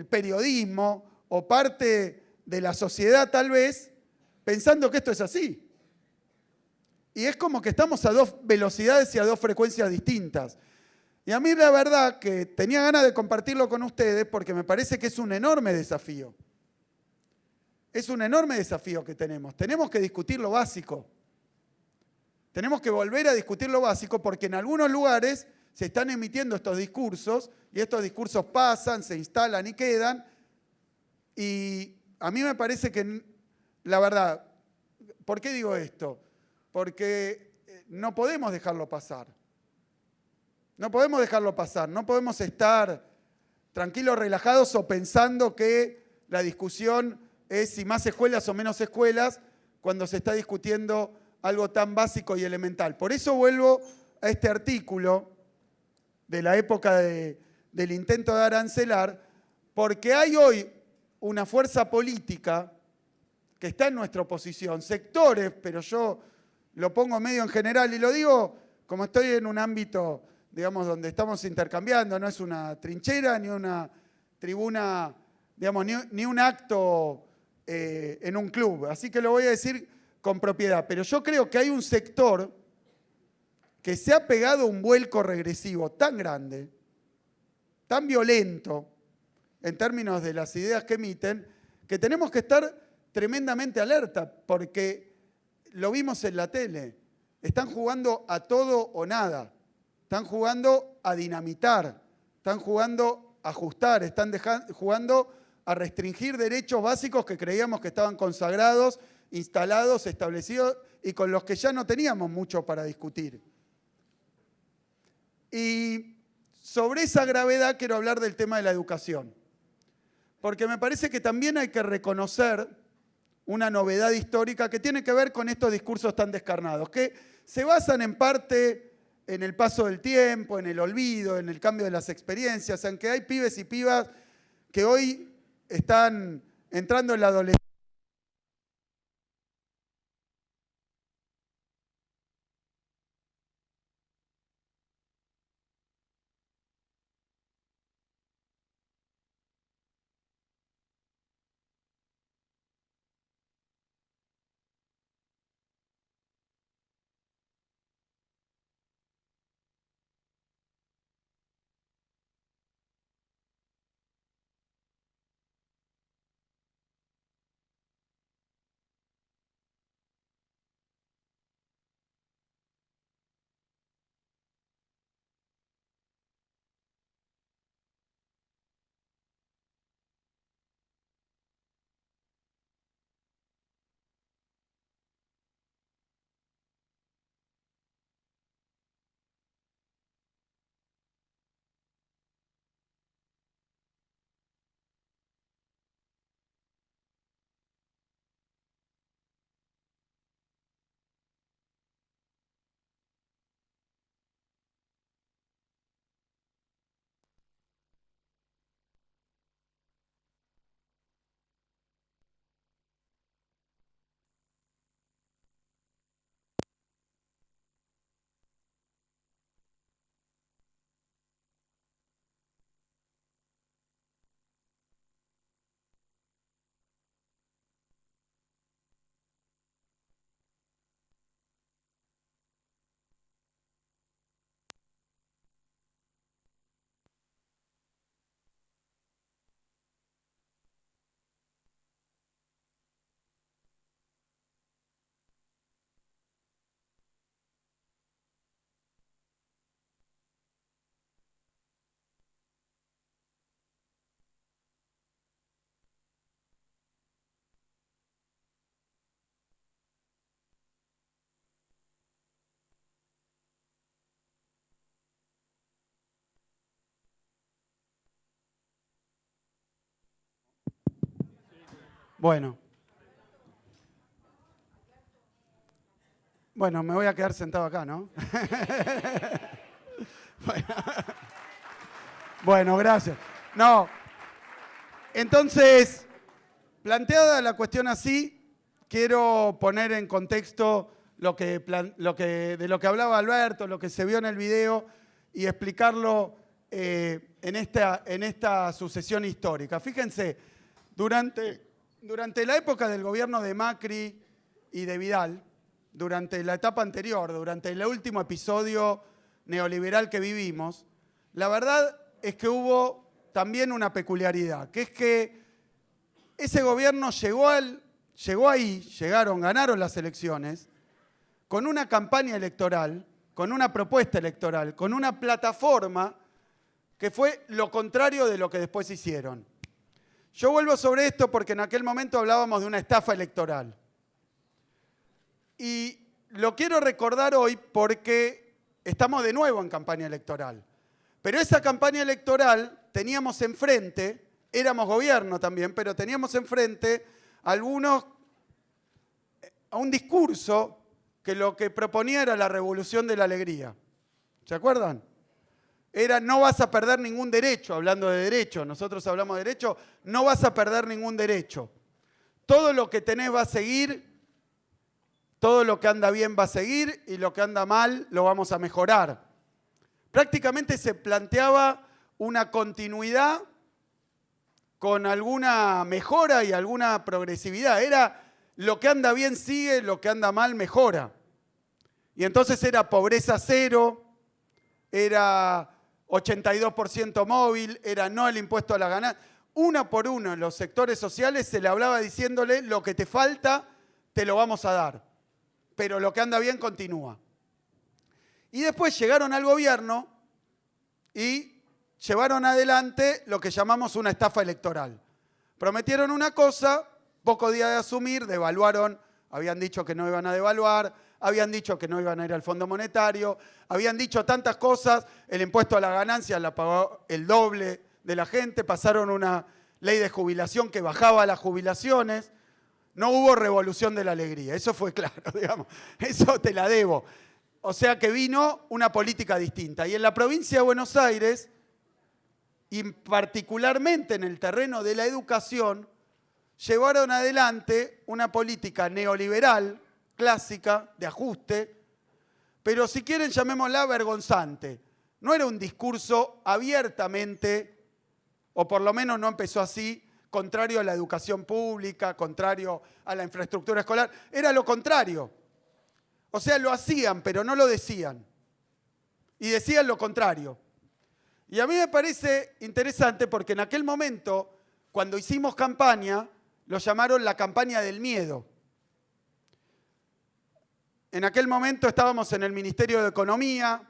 Speaker 6: periodismo, o parte de la sociedad tal vez, pensando que esto es así. Y es como que estamos a dos velocidades y a dos frecuencias distintas. Y a mí la verdad que tenía ganas de compartirlo con ustedes porque me parece que es un enorme desafío. Es un enorme desafío que tenemos. Tenemos que discutir lo básico. Tenemos que volver a discutir lo básico porque en algunos lugares se están emitiendo estos discursos y estos discursos pasan, se instalan y quedan. Y a mí me parece que, la verdad, ¿por qué digo esto? Porque no podemos dejarlo pasar. No podemos dejarlo pasar, no podemos estar tranquilos, relajados o pensando que la discusión es si más escuelas o menos escuelas cuando se está discutiendo algo tan básico y elemental. Por eso vuelvo a este artículo de la época del intento de arancelar, porque hay hoy una fuerza política que está en nuestra oposición, sectores, pero yo lo pongo medio en general y lo digo como estoy en un ámbito, digamos, donde estamos intercambiando, no es una trinchera ni una tribuna, digamos, ni un acto en un club. Así que lo voy a decir con propiedad. Pero yo creo que hay un sector que se ha pegado un vuelco regresivo tan grande, tan violento, en términos de las ideas que emiten, que tenemos que estar tremendamente alerta, porque lo vimos en la tele. Están jugando a todo o nada. Están jugando a dinamitar. Están jugando a ajustar. Están jugando a restringir derechos básicos que creíamos que estaban consagrados, instalados, establecidos y con los que ya no teníamos mucho para discutir. Y sobre esa gravedad quiero hablar del tema de la educación, porque me parece que también hay que reconocer una novedad histórica que tiene que ver con estos discursos tan descarnados, que se basan en parte en el paso del tiempo, en el olvido, en el cambio de las experiencias, en que hay pibes y pibas que hoy están entrando en la adolescencia. Bueno. Bueno, me voy a quedar sentado acá, ¿no? Bueno, gracias. No. Entonces, planteada la cuestión así, quiero poner en contexto de lo que hablaba Alberto, lo que se vio en el video y explicarlo en esta sucesión histórica. Fíjense, durante la época del gobierno de Macri y de Vidal, durante la etapa anterior, durante el último episodio neoliberal que vivimos, la verdad es que hubo también una peculiaridad, que es que ese gobierno ganaron las elecciones con una campaña electoral, con una propuesta electoral, con una plataforma que fue lo contrario de lo que después hicieron. Yo vuelvo sobre esto porque en aquel momento hablábamos de una estafa electoral. Y lo quiero recordar hoy porque estamos de nuevo en campaña electoral. Pero esa campaña electoral teníamos enfrente, éramos gobierno también, pero teníamos enfrente a un discurso que lo que proponía era la revolución de la alegría. ¿Se acuerdan? Era no vas a perder ningún derecho, hablando de derecho, nosotros hablamos de derecho, no vas a perder ningún derecho. Todo lo que tenés va a seguir, todo lo que anda bien va a seguir y lo que anda mal lo vamos a mejorar. Prácticamente se planteaba una continuidad con alguna mejora y alguna progresividad. Era lo que anda bien sigue, lo que anda mal mejora. Y entonces era pobreza cero, era 82% móvil, era no el impuesto a la ganancia. Uno por uno en los sectores sociales se le hablaba diciéndole lo que te falta te lo vamos a dar, pero lo que anda bien continúa. Y después llegaron al gobierno y llevaron adelante lo que llamamos una estafa electoral. Prometieron una cosa, poco día de asumir, devaluaron, habían dicho que no iban a devaluar, habían dicho que no iban a ir al Fondo Monetario, habían dicho tantas cosas, el impuesto a la ganancia la pagó el doble de la gente, pasaron una ley de jubilación que bajaba las jubilaciones, no hubo revolución de la alegría, eso fue claro, digamos, eso te la debo. O sea que vino una política distinta. Y en la provincia de Buenos Aires, y particularmente en el terreno de la educación, llevaron adelante una política neoliberal, clásica, de ajuste, pero si quieren llamémosla vergonzante. No era un discurso abiertamente, o por lo menos no empezó así, contrario a la educación pública, contrario a la infraestructura escolar. Era lo contrario. O sea, lo hacían, pero no lo decían. Y decían lo contrario. Y a mí me parece interesante porque en aquel momento, cuando hicimos campaña, lo llamaron la campaña del miedo. En aquel momento estábamos en el Ministerio de Economía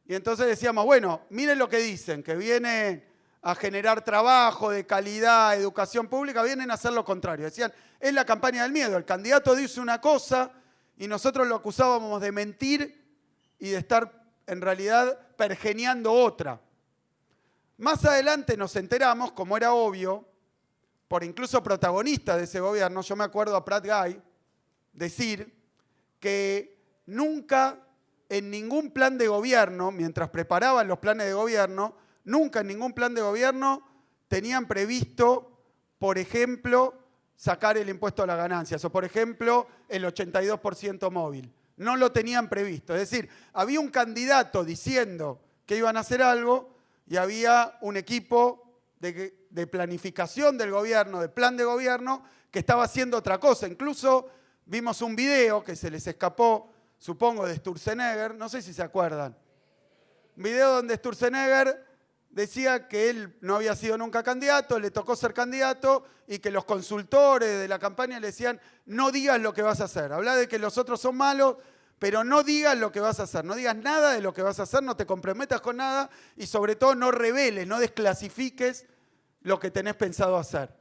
Speaker 6: y entonces decíamos, bueno, miren lo que dicen, que vienen a generar trabajo de calidad, educación pública, vienen a hacer lo contrario. Decían, es la campaña del miedo. El candidato dice una cosa y nosotros lo acusábamos de mentir y de estar en realidad pergeñando otra. Más adelante nos enteramos, como era obvio, por incluso protagonistas de ese gobierno, yo me acuerdo a Prat Guy decir que nunca en ningún plan de gobierno, mientras preparaban los planes de gobierno, nunca en ningún plan de gobierno tenían previsto, por ejemplo, sacar el impuesto a las ganancias o, por ejemplo, el 82% móvil. No lo tenían previsto. Es decir, había un candidato diciendo que iban a hacer algo y había un equipo de planificación del gobierno, de plan de gobierno, que estaba haciendo otra cosa. Incluso vimos un video que se les escapó, supongo, de Sturzenegger, no sé si se acuerdan. Un video donde Sturzenegger decía que él no había sido nunca candidato, le tocó ser candidato y que los consultores de la campaña le decían, no digas lo que vas a hacer. Habla de que los otros son malos, pero no digas lo que vas a hacer. No digas nada de lo que vas a hacer, no te comprometas con nada y sobre todo no reveles, no desclasifiques lo que tenés pensado hacer.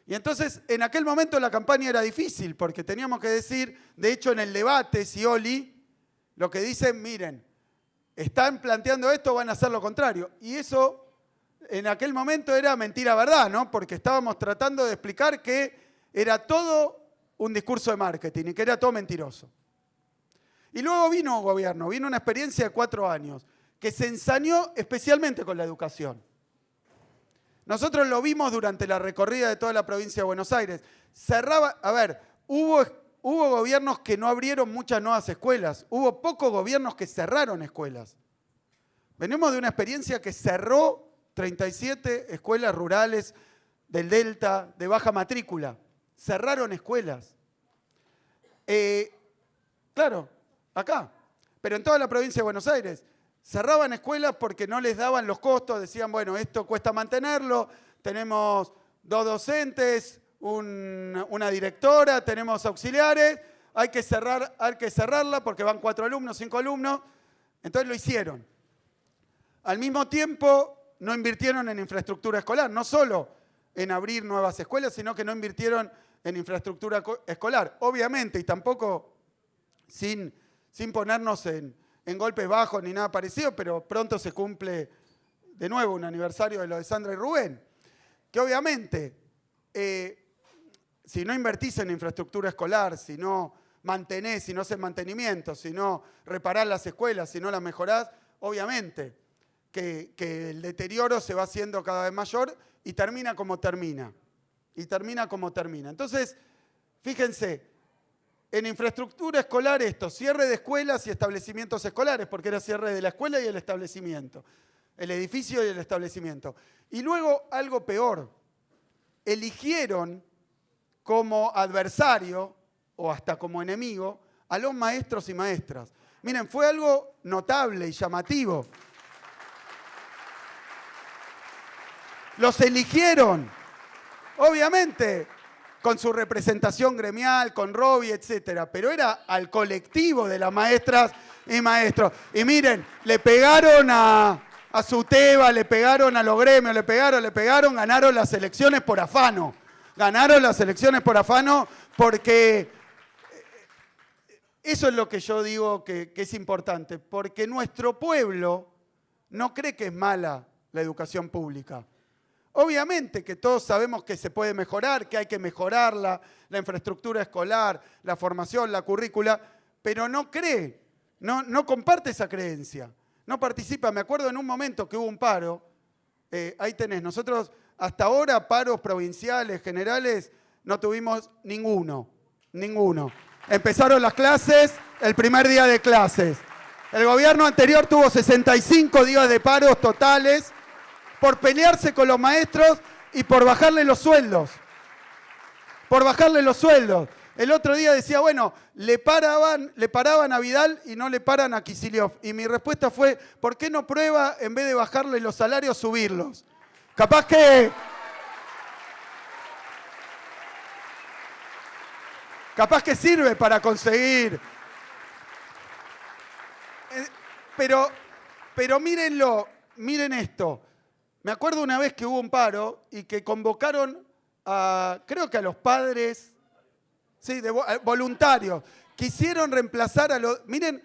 Speaker 6: Y entonces, en aquel momento la campaña era difícil porque teníamos que decir, de hecho en el debate, Scioli, lo que dicen, miren, están planteando esto, van a hacer lo contrario. Y eso en aquel momento era mentira verdad, ¿no? Porque estábamos tratando de explicar que era todo un discurso de marketing y que era todo mentiroso. Y luego vino un gobierno, vino una experiencia de 4 años, que se ensañó especialmente con la educación. Nosotros lo vimos durante la recorrida de toda la provincia de Buenos Aires. Hubo gobiernos que no abrieron muchas nuevas escuelas, hubo pocos gobiernos que cerraron escuelas. Venimos de una experiencia que cerró 37 escuelas rurales del Delta, de baja matrícula. Cerraron escuelas. Claro, acá, pero en toda la provincia de Buenos Aires. Cerraban escuelas porque no les daban los costos, decían, bueno, esto cuesta mantenerlo, tenemos 2 docentes, una directora, tenemos auxiliares, hay que cerrarla porque van 4 alumnos, 5 alumnos, entonces lo hicieron. Al mismo tiempo, no invirtieron en infraestructura escolar, no solo en abrir nuevas escuelas, sino que no invirtieron en infraestructura escolar. Obviamente, y tampoco sin ponernos en golpes bajos ni nada parecido, pero pronto se cumple de nuevo un aniversario de lo de Sandra y Rubén, que obviamente, si no invertís en infraestructura escolar, si no mantenés, si no haces mantenimiento, si no reparás las escuelas, si no las mejorás, obviamente que el deterioro se va haciendo cada vez mayor y termina como termina. Entonces, fíjense, en infraestructura escolar esto, cierre de escuelas y establecimientos escolares, porque era cierre de la escuela y el establecimiento, el edificio y el establecimiento. Y luego algo peor, eligieron como adversario o hasta como enemigo a los maestros y maestras. Miren, fue algo notable y llamativo. Los eligieron, obviamente, con su representación gremial, con Robbie, etcétera, pero era al colectivo de las maestras y maestros. Y miren, le pegaron a Suteba, le pegaron a los gremios, le pegaron, ganaron las elecciones por afano. Ganaron las elecciones por afano porque eso es lo que yo digo que es importante, porque nuestro pueblo no cree que es mala la educación pública. Obviamente que todos sabemos que se puede mejorar, que hay que mejorarla, la infraestructura escolar, la formación, la currícula, pero no cree, no comparte esa creencia, no participa. Me acuerdo en un momento que hubo un paro, ahí tenés, nosotros hasta ahora paros provinciales, generales, no tuvimos ninguno. Empezaron las clases el primer día de clases. El gobierno anterior tuvo 65 días de paros totales, por pelearse con los maestros y por bajarle los sueldos. El otro día decía, bueno, le paraban a Vidal y no le paran a Kicillof. Y mi respuesta fue, ¿por qué no prueba, en vez de bajarle los salarios, subirlos? Capaz que sirve para conseguir. Pero mírenlo, miren esto. Me acuerdo una vez que hubo un paro y que convocaron creo que a los padres, sí, voluntarios. Quisieron reemplazar a los... Miren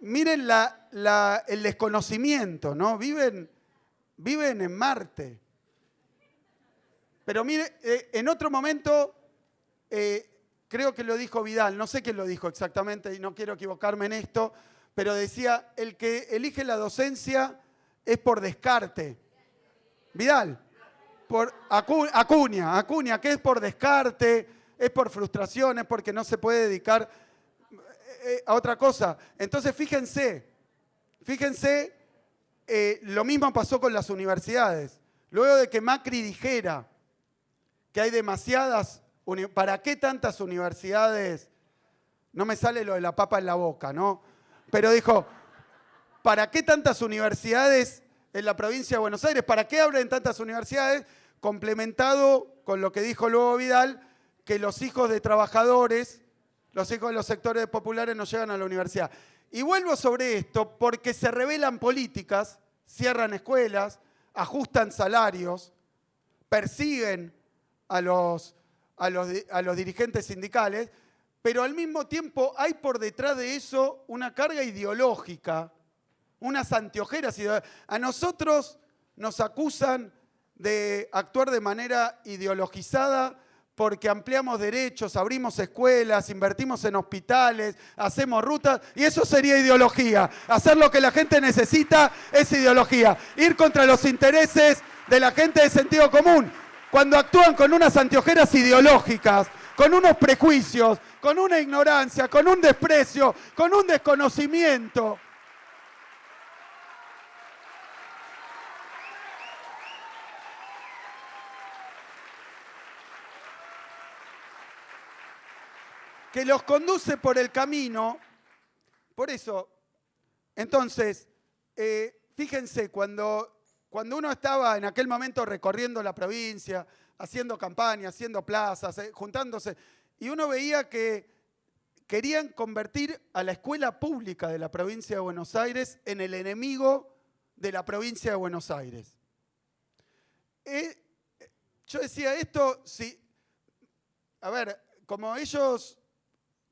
Speaker 6: el desconocimiento, ¿no? Viven en Marte. Pero miren, en otro momento, creo que lo dijo Vidal, no sé quién lo dijo exactamente y no quiero equivocarme en esto, pero decía, el que elige la docencia es por descarte. Vidal, por Acuña, que es por descarte, es por frustración, es porque no se puede dedicar a otra cosa. Entonces, fíjense, lo mismo pasó con las universidades. Luego de que Macri dijera que hay demasiadas, ¿para qué tantas universidades? No me sale lo de la papa en la boca, ¿no? Pero dijo, ¿para qué tantas universidades en la provincia de Buenos Aires? ¿Para qué abren tantas universidades? Complementado con lo que dijo luego Vidal, que los hijos de trabajadores, los hijos de los sectores populares no llegan a la universidad. Y vuelvo sobre esto porque se revelan políticas, cierran escuelas, ajustan salarios, persiguen a los dirigentes sindicales, pero al mismo tiempo hay por detrás de eso una carga ideológica, unas anteojeras ideológicas. A nosotros nos acusan de actuar de manera ideologizada porque ampliamos derechos, abrimos escuelas, invertimos en hospitales, hacemos rutas, y eso sería ideología. Hacer lo que la gente necesita es ideología. Ir contra los intereses de la gente de sentido común. Cuando actúan con unas anteojeras ideológicas, con unos prejuicios, con una ignorancia, con un desprecio, con un desconocimiento. Que los conduce por el camino. Por eso, entonces, fíjense, cuando uno estaba en aquel momento recorriendo la provincia, haciendo campaña, haciendo plazas, juntándose, y uno veía que querían convertir a la escuela pública de la provincia de Buenos Aires en el enemigo de la provincia de Buenos Aires. Yo decía esto, sí, a ver, como ellos,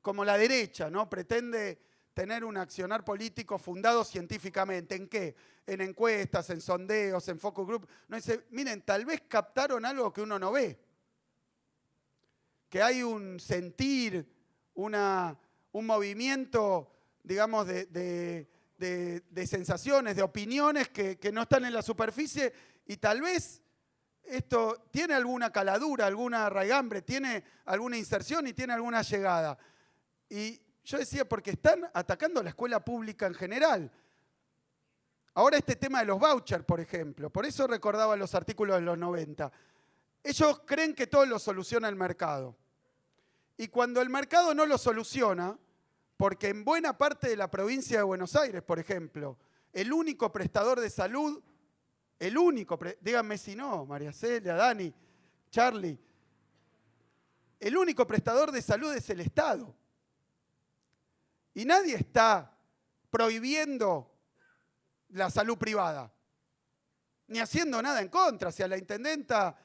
Speaker 6: como la derecha, ¿no? Pretende tener un accionar político fundado científicamente. ¿En qué? En encuestas, en sondeos, en focus group. No dice, miren, tal vez captaron algo que uno no ve. Que hay un sentir, un movimiento, digamos, de sensaciones, de opiniones que no están en la superficie, y tal vez esto tiene alguna caladura, alguna raigambre, tiene alguna inserción y tiene alguna llegada. Y yo decía, porque están atacando la escuela pública en general. Ahora este tema de los vouchers, por ejemplo, por eso recordaba los artículos de los 90. Ellos creen que todo lo soluciona el mercado. Y cuando el mercado no lo soluciona, porque en buena parte de la provincia de Buenos Aires, por ejemplo, el único prestador de salud, díganme si no, María Celia, Dani, Charlie, el único prestador de salud es el Estado. Y nadie está prohibiendo la salud privada, ni haciendo nada en contra. Si a la intendenta,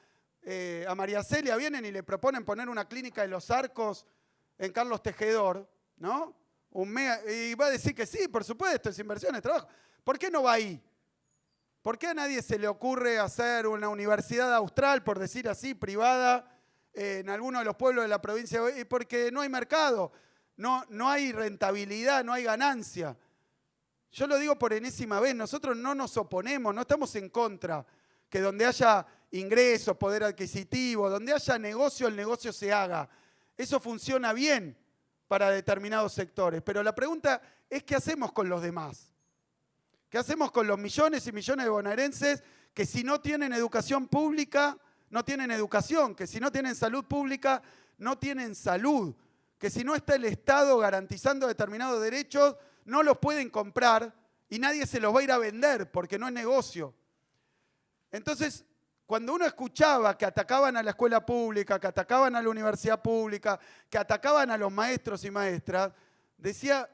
Speaker 6: a María Celia, vienen y le proponen poner una clínica de los Arcos en Carlos Tejedor, ¿no? Y va a decir que sí, por supuesto, es inversión, es trabajo. ¿Por qué no va ahí? ¿Por qué a nadie se le ocurre hacer una universidad austral, por decir así, privada, en alguno de los pueblos de la provincia? Porque no hay mercado. No hay rentabilidad, no hay ganancia. Yo lo digo por enésima vez, nosotros no nos oponemos, no estamos en contra que donde haya ingresos, poder adquisitivo, donde haya negocio, el negocio se haga. Eso funciona bien para determinados sectores, pero la pregunta es ¿qué hacemos con los demás? ¿Qué hacemos con los millones y millones de bonaerenses que si no tienen educación pública, no tienen educación, que si no tienen salud pública, no tienen salud? Que si no está el Estado garantizando determinados derechos, no los pueden comprar y nadie se los va a ir a vender porque no es negocio. Entonces, cuando uno escuchaba que atacaban a la escuela pública, que atacaban a la universidad pública, que atacaban a los maestros y maestras, decía,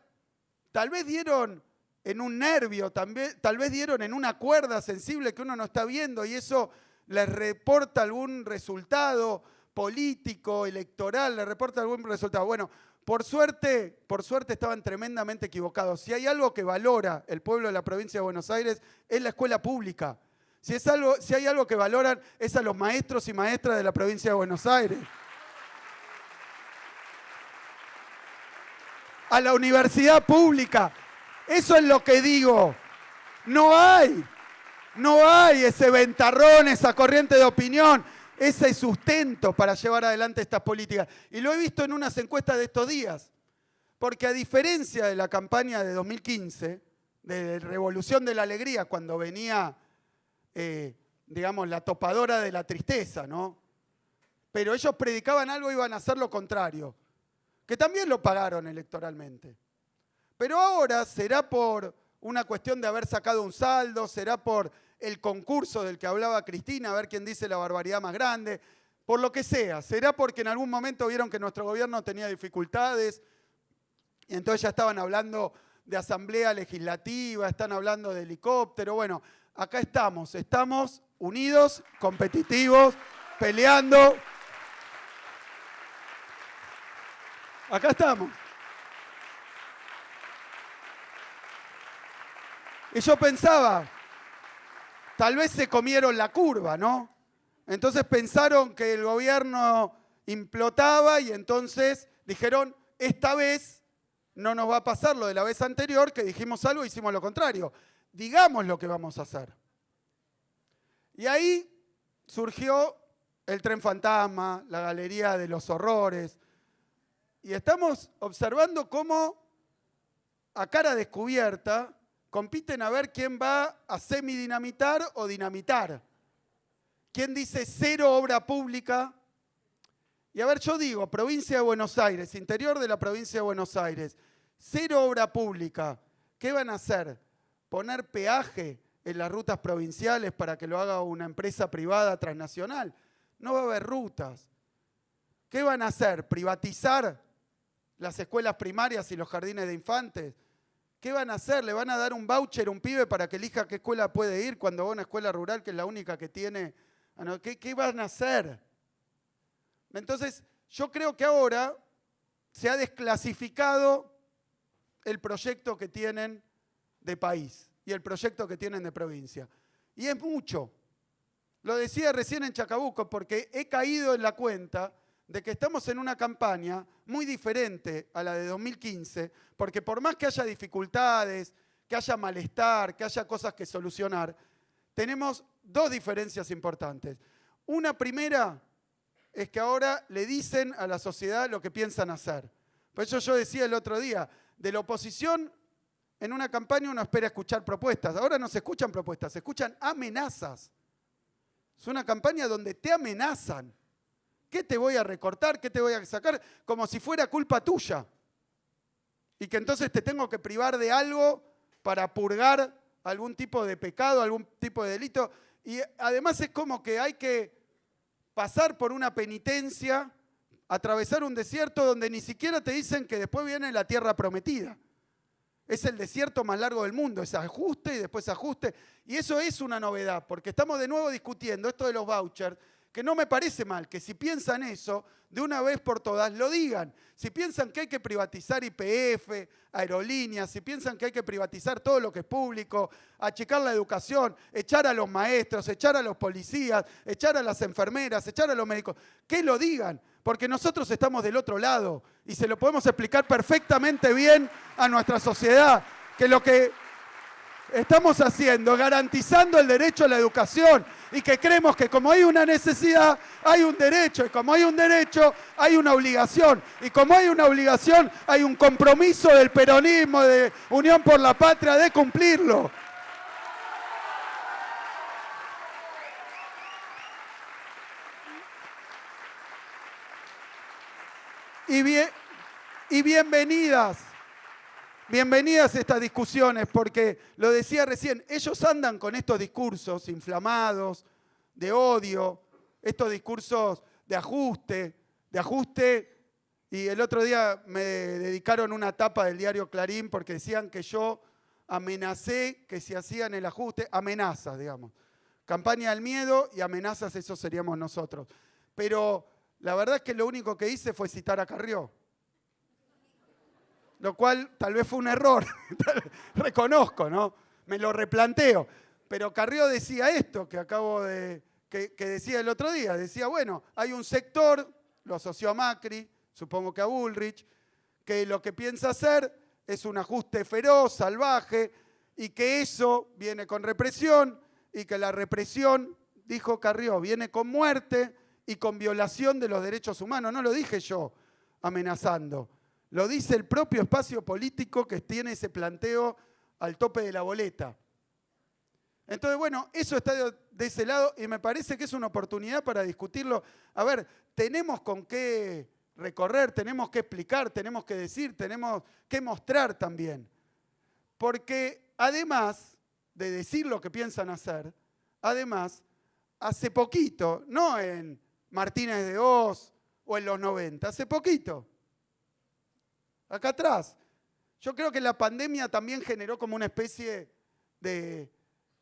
Speaker 6: tal vez dieron en un nervio, tal vez dieron en una cuerda sensible que uno no está viendo y eso les reporta algún resultado político, electoral, le reporta algún resultado. Bueno, por suerte estaban tremendamente equivocados. Si hay algo que valora el pueblo de la provincia de Buenos Aires, es la escuela pública. Si hay algo que valoran, es a los maestros y maestras de la provincia de Buenos Aires. A la universidad pública. Eso es lo que digo. No hay ese ventarrón, esa corriente de opinión, ese sustento para llevar adelante estas políticas. Y lo he visto en unas encuestas de estos días. Porque a diferencia de la campaña de 2015, de Revolución de la Alegría, cuando venía, digamos, la topadora de la tristeza, ¿no? Pero ellos predicaban algo y iban a hacer lo contrario, que también lo pagaron electoralmente. Pero ahora será por una cuestión de haber sacado un saldo, será por el concurso del que hablaba Cristina, a ver quién dice la barbaridad más grande, por lo que sea. Será porque en algún momento vieron que nuestro gobierno tenía dificultades y entonces ya estaban hablando de asamblea legislativa, están hablando de helicóptero. Bueno, acá estamos unidos, competitivos, peleando. Acá estamos. Y yo pensaba, tal vez se comieron la curva, ¿no? Entonces pensaron que el gobierno implotaba y entonces dijeron, esta vez no nos va a pasar lo de la vez anterior, que dijimos algo e hicimos lo contrario. Digamos lo que vamos a hacer. Y ahí surgió el Tren Fantasma, la Galería de los Horrores. Y estamos observando cómo a cara descubierta compiten a ver quién va a semidinamitar o dinamitar. ¿Quién dice cero obra pública? Y a ver, yo digo, provincia de Buenos Aires, interior de la provincia de Buenos Aires, cero obra pública. ¿Qué van a hacer? ¿Poner peaje en las rutas provinciales para que lo haga una empresa privada transnacional? No va a haber rutas. ¿Qué van a hacer? ¿Privatizar las escuelas primarias y los jardines de infantes? ¿Qué van a hacer? ¿Le van a dar un voucher a un pibe para que elija qué escuela puede ir cuando va a una escuela rural que es la única que tiene? ¿Qué van a hacer? Entonces, yo creo que ahora se ha desclasificado el proyecto que tienen de país y el proyecto que tienen de provincia. Y es mucho. Lo decía recién en Chacabuco, porque he caído en la cuenta de que estamos en una campaña muy diferente a la de 2015, porque por más que haya dificultades, que haya malestar, que haya cosas que solucionar, tenemos dos diferencias importantes. Una primera es que ahora le dicen a la sociedad lo que piensan hacer. Por eso yo decía el otro día, de la oposición en una campaña uno espera escuchar propuestas. Ahora no se escuchan propuestas, se escuchan amenazas. Es una campaña donde te amenazan. ¿Qué te voy a recortar? ¿Qué te voy a sacar? Como si fuera culpa tuya. Y que entonces te tengo que privar de algo para purgar algún tipo de pecado, algún tipo de delito. Y además es como que hay que pasar por una penitencia, atravesar un desierto donde ni siquiera te dicen que después viene la tierra prometida. Es el desierto más largo del mundo, es ajuste y después ajuste. Y eso es una novedad, porque estamos de nuevo discutiendo esto de los vouchers, que no me parece mal, que si piensan eso, de una vez por todas lo digan. Si piensan que hay que privatizar YPF, aerolíneas, si piensan que hay que privatizar todo lo que es público, achicar la educación, echar a los maestros, echar a los policías, echar a las enfermeras, echar a los médicos, que lo digan, porque nosotros estamos del otro lado y se lo podemos explicar perfectamente bien a nuestra sociedad, que lo que estamos haciendo, garantizando el derecho a la educación y que creemos que como hay una necesidad, hay un derecho, y como hay un derecho, hay una obligación, y como hay una obligación, hay un compromiso del peronismo, de Unión por la Patria, de cumplirlo. Y bienvenidas. Bienvenidas a estas discusiones, porque lo decía recién, ellos andan con estos discursos inflamados, de odio, estos discursos de ajuste, y el otro día me dedicaron una tapa del diario Clarín porque decían que yo amenacé que si hacían el ajuste, amenazas, digamos. Campaña del miedo y amenazas, eso seríamos nosotros. Pero la verdad es que lo único que hice fue citar a Carrió. Lo cual tal vez fue un error, reconozco, ¿no? Me lo replanteo. Pero Carrió decía esto que acabo de, que decía el otro día. Decía, bueno, hay un sector, lo asoció a Macri, supongo que a Bullrich, que lo que piensa hacer es un ajuste feroz, salvaje, y que eso viene con represión, y que la represión, dijo Carrió, viene con muerte y con violación de los derechos humanos. No lo dije yo amenazando. Lo dice el propio espacio político que tiene ese planteo al tope de la boleta. Entonces, bueno, eso está de ese lado y me parece que es una oportunidad para discutirlo. A ver, tenemos con qué recorrer, tenemos que explicar, tenemos que decir, tenemos que mostrar también. Porque además de decir lo que piensan hacer, además, hace poquito, no en Martínez de Hoz o en los 90, hace poquito, acá atrás. Yo creo que la pandemia también generó como una especie de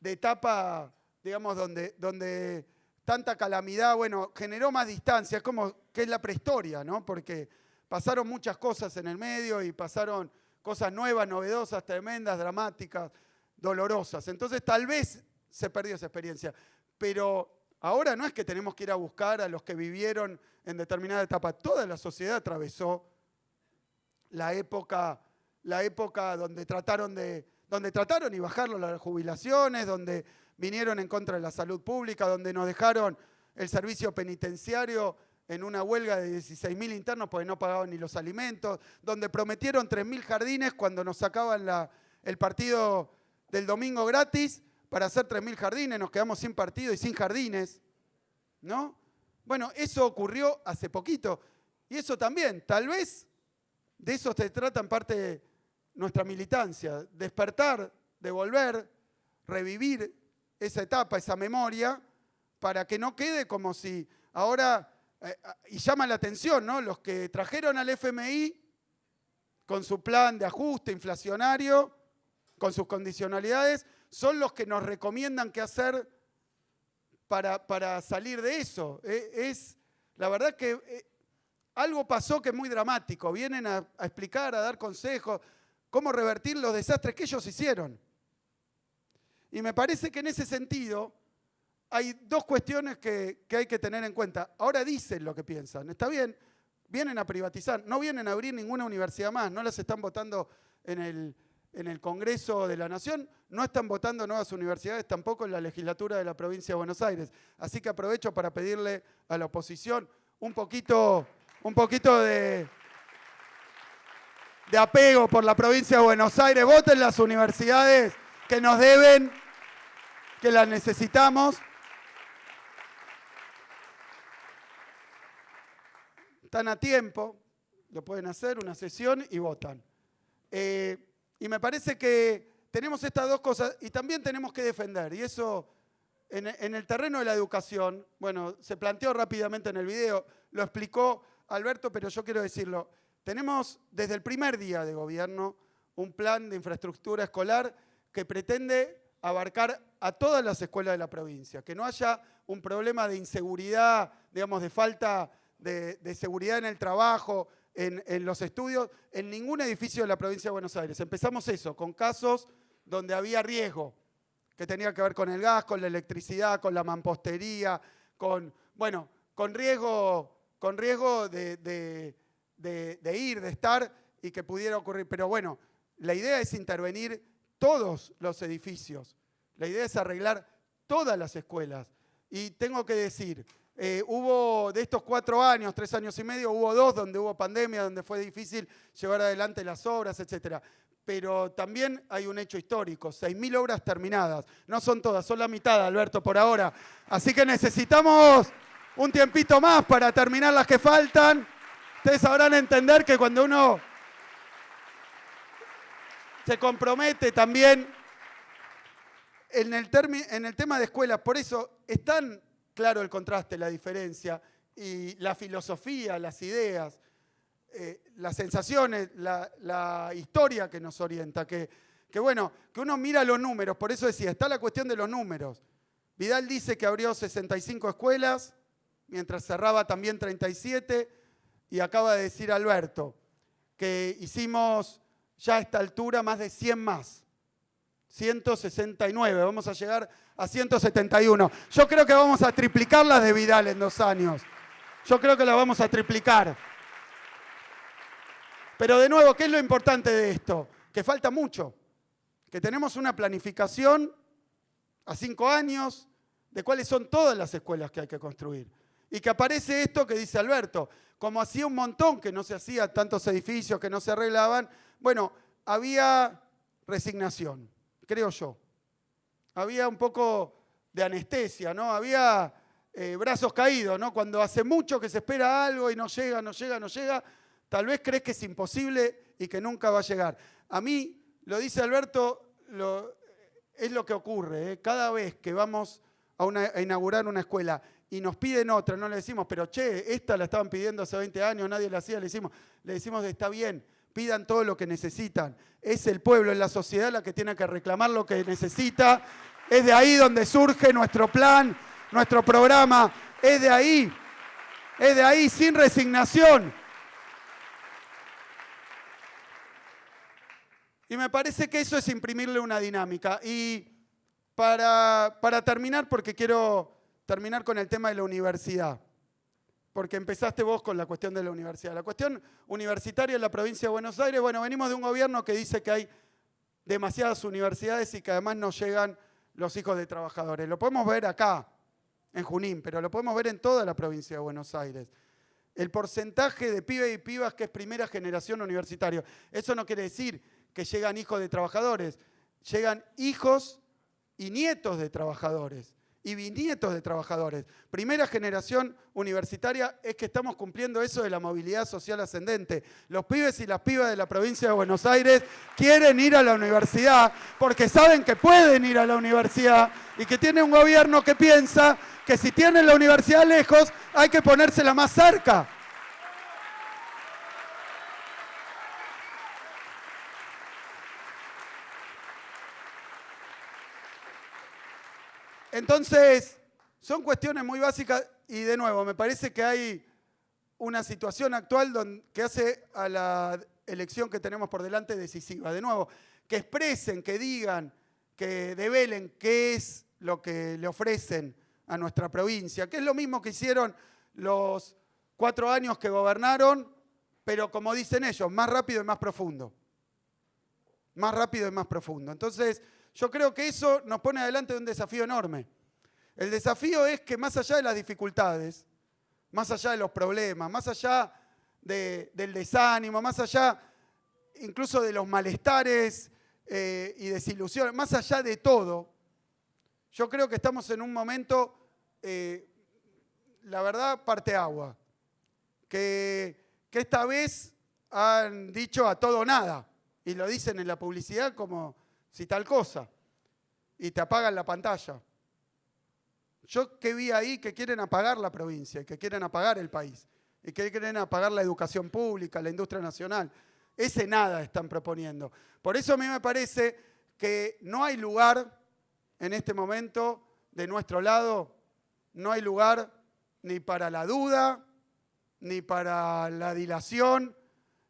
Speaker 6: etapa, digamos, donde tanta calamidad, bueno, generó más distancia, es como que es la prehistoria, ¿no? Porque pasaron muchas cosas en el medio y pasaron cosas nuevas, novedosas, tremendas, dramáticas, dolorosas. Entonces tal vez se perdió esa experiencia, pero Ahora no es que tenemos que ir a buscar a los que vivieron en determinada etapa. Toda la sociedad atravesó la época donde trataron y bajaron las jubilaciones, donde vinieron en contra de la salud pública, donde nos dejaron el servicio penitenciario en una huelga de 16.000 internos porque no pagaban ni los alimentos, donde prometieron 3.000 jardines cuando nos sacaban el partido del domingo gratis para hacer 3.000 jardines, nos quedamos sin partido y sin jardines, ¿no? Bueno, eso ocurrió hace poquito. Y eso también, tal vez, de eso se trata en parte nuestra militancia, despertar, devolver, revivir esa etapa, esa memoria, para que no quede como si ahora, y llama la atención, ¿no? Los que trajeron al FMI con su plan de ajuste inflacionario, con sus condicionalidades, son los que nos recomiendan qué hacer para salir de eso. La verdad que algo pasó que es muy dramático. Vienen a explicar, a dar consejos, cómo revertir los desastres que ellos hicieron. Y me parece que en ese sentido hay dos cuestiones que hay que tener en cuenta. Ahora dicen lo que piensan. Está bien, vienen a privatizar, no vienen a abrir ninguna universidad más, no las están votando en el Congreso de la Nación, no están votando nuevas universidades tampoco en la legislatura de la provincia de Buenos Aires. Así que aprovecho para pedirle a la oposición un poquito de apego por la provincia de Buenos Aires. Voten las universidades que nos deben, que las necesitamos. Están a tiempo, lo pueden hacer, una sesión y votan. Y me parece que tenemos estas dos cosas y también tenemos que defender. Y eso, en el terreno de la educación, bueno, se planteó rápidamente en el video, lo explicó Alberto, pero yo quiero decirlo. Tenemos desde el primer día de gobierno un plan de infraestructura escolar que pretende abarcar a todas las escuelas de la provincia, que no haya un problema de inseguridad, digamos, de falta de seguridad en el trabajo, en los estudios, en ningún edificio de la provincia de Buenos Aires. Empezamos eso, con casos donde había riesgo, que tenía que ver con el gas, con la electricidad, con la mampostería, con riesgo de estar y que pudiera ocurrir. Pero bueno, la idea es intervenir todos los edificios. La idea es arreglar todas las escuelas. Y tengo que decir, hubo de estos 4 años, 3 años y medio, hubo 2 donde hubo pandemia, donde fue difícil llevar adelante las obras, etc. Pero también hay un hecho histórico, 6.000 obras terminadas. No son todas, son la mitad, Alberto, por ahora. Así que necesitamos un tiempito más para terminar las que faltan. Ustedes sabrán entender que cuando uno se compromete también en el tema de escuelas, por eso es tan claro el contraste, la diferencia, y la filosofía, las ideas, las sensaciones, la historia que nos orienta, que uno mira los números, por eso decía, está la cuestión de los números. Vidal dice que abrió 65 escuelas, mientras cerraba también 37, y acaba de decir Alberto que hicimos ya a esta altura más de 100 más. 169, vamos a llegar a 171. Yo creo que vamos a triplicar las de Vidal en 2 años. Yo creo que las vamos a triplicar. Pero de nuevo, ¿qué es lo importante de esto? Que falta mucho. Que tenemos una planificación a 5 años de cuáles son todas las escuelas que hay que construir. Y que aparece esto que dice Alberto. Como hacía un montón que no se hacía, tantos edificios que no se arreglaban, bueno, había resignación, creo yo. Había un poco de anestesia, ¿no? Había brazos caídos, ¿no? Cuando hace mucho que se espera algo y no llega, tal vez crees que es imposible y que nunca va a llegar. A mí, lo dice Alberto, es lo que ocurre, ¿eh? Cada vez que vamos a inaugurar una escuela y nos piden otra, no le decimos, pero che, esta la estaban pidiendo hace 20 años, nadie la hacía, le decimos, está bien, pidan todo lo que necesitan. Es el pueblo, es la sociedad la que tiene que reclamar lo que necesita. Es de ahí donde surge nuestro plan, nuestro programa. Es de ahí, sin resignación. Y me parece que eso es imprimirle una dinámica. Y para terminar, porque quiero terminar con el tema de la universidad, porque empezaste vos con la cuestión de la universidad. La cuestión universitaria en la provincia de Buenos Aires, bueno, venimos de un gobierno que dice que hay demasiadas universidades y que además no llegan los hijos de trabajadores. Lo podemos ver acá, en Junín, pero lo podemos ver en toda la provincia de Buenos Aires. El porcentaje de pibes y pibas que es primera generación universitaria. Eso no quiere decir que llegan hijos de trabajadores, llegan hijos y nietos de trabajadores y bisnietos de trabajadores. Primera generación universitaria es que estamos cumpliendo eso de la movilidad social ascendente. Los pibes y las pibas de la provincia de Buenos Aires quieren ir a la universidad porque saben que pueden ir a la universidad y que tiene un gobierno que piensa que si tienen la universidad lejos hay que ponérsela más cerca. Entonces, son cuestiones muy básicas y de nuevo, me parece que hay una situación actual que hace a la elección que tenemos por delante decisiva. De nuevo, que expresen, que digan, que develen qué es lo que le ofrecen a nuestra provincia, que es lo mismo que hicieron los 4 años que gobernaron, pero como dicen ellos, más rápido y más profundo. Más rápido y más profundo. Entonces, yo creo que eso nos pone adelante de un desafío enorme. El desafío es que más allá de las dificultades, más allá de los problemas, más allá del desánimo, más allá incluso de los malestares y desilusiones, más allá de todo, yo creo que estamos en un momento, la verdad, parteagua, que esta vez han dicho a todo o nada, y lo dicen en la publicidad como si tal cosa, y te apagan la pantalla. Yo que vi ahí que quieren apagar la provincia, que quieren apagar el país, y que quieren apagar la educación pública, la industria nacional. Ese nada están proponiendo. Por eso a mí me parece que no hay lugar en este momento de nuestro lado, no hay lugar ni para la duda, ni para la dilación,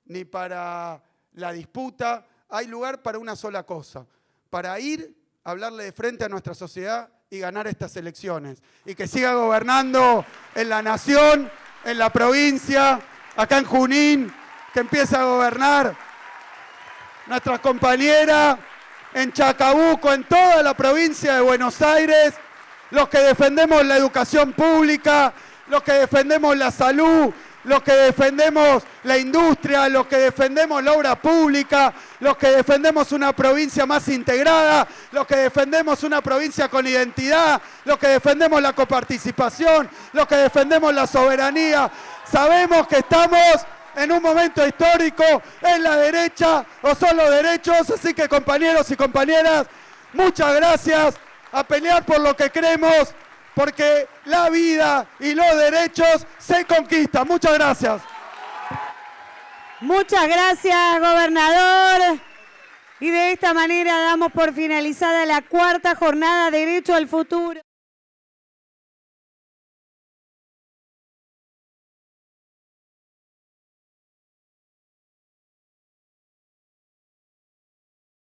Speaker 6: ni para la disputa. Hay lugar para una sola cosa, para ir a hablarle de frente a nuestra sociedad y ganar estas elecciones. Y que siga gobernando en la nación, en la provincia, acá en Junín, que empiece a gobernar nuestra compañera en Chacabuco, en toda la provincia de Buenos Aires, los que defendemos la educación pública, los que defendemos la salud, los que defendemos la industria, los que defendemos la obra pública, los que defendemos una provincia más integrada, los que defendemos una provincia con identidad, los que defendemos la coparticipación, los que defendemos la soberanía. Sabemos que estamos en un momento histórico, en la derecha o son los derechos, así que compañeros y compañeras, muchas gracias, a pelear por lo que creemos, porque la vida y los derechos se conquistan. Muchas gracias.
Speaker 1: Muchas gracias, gobernador. Y de esta manera damos por finalizada la 4ª jornada Derecho al Futuro.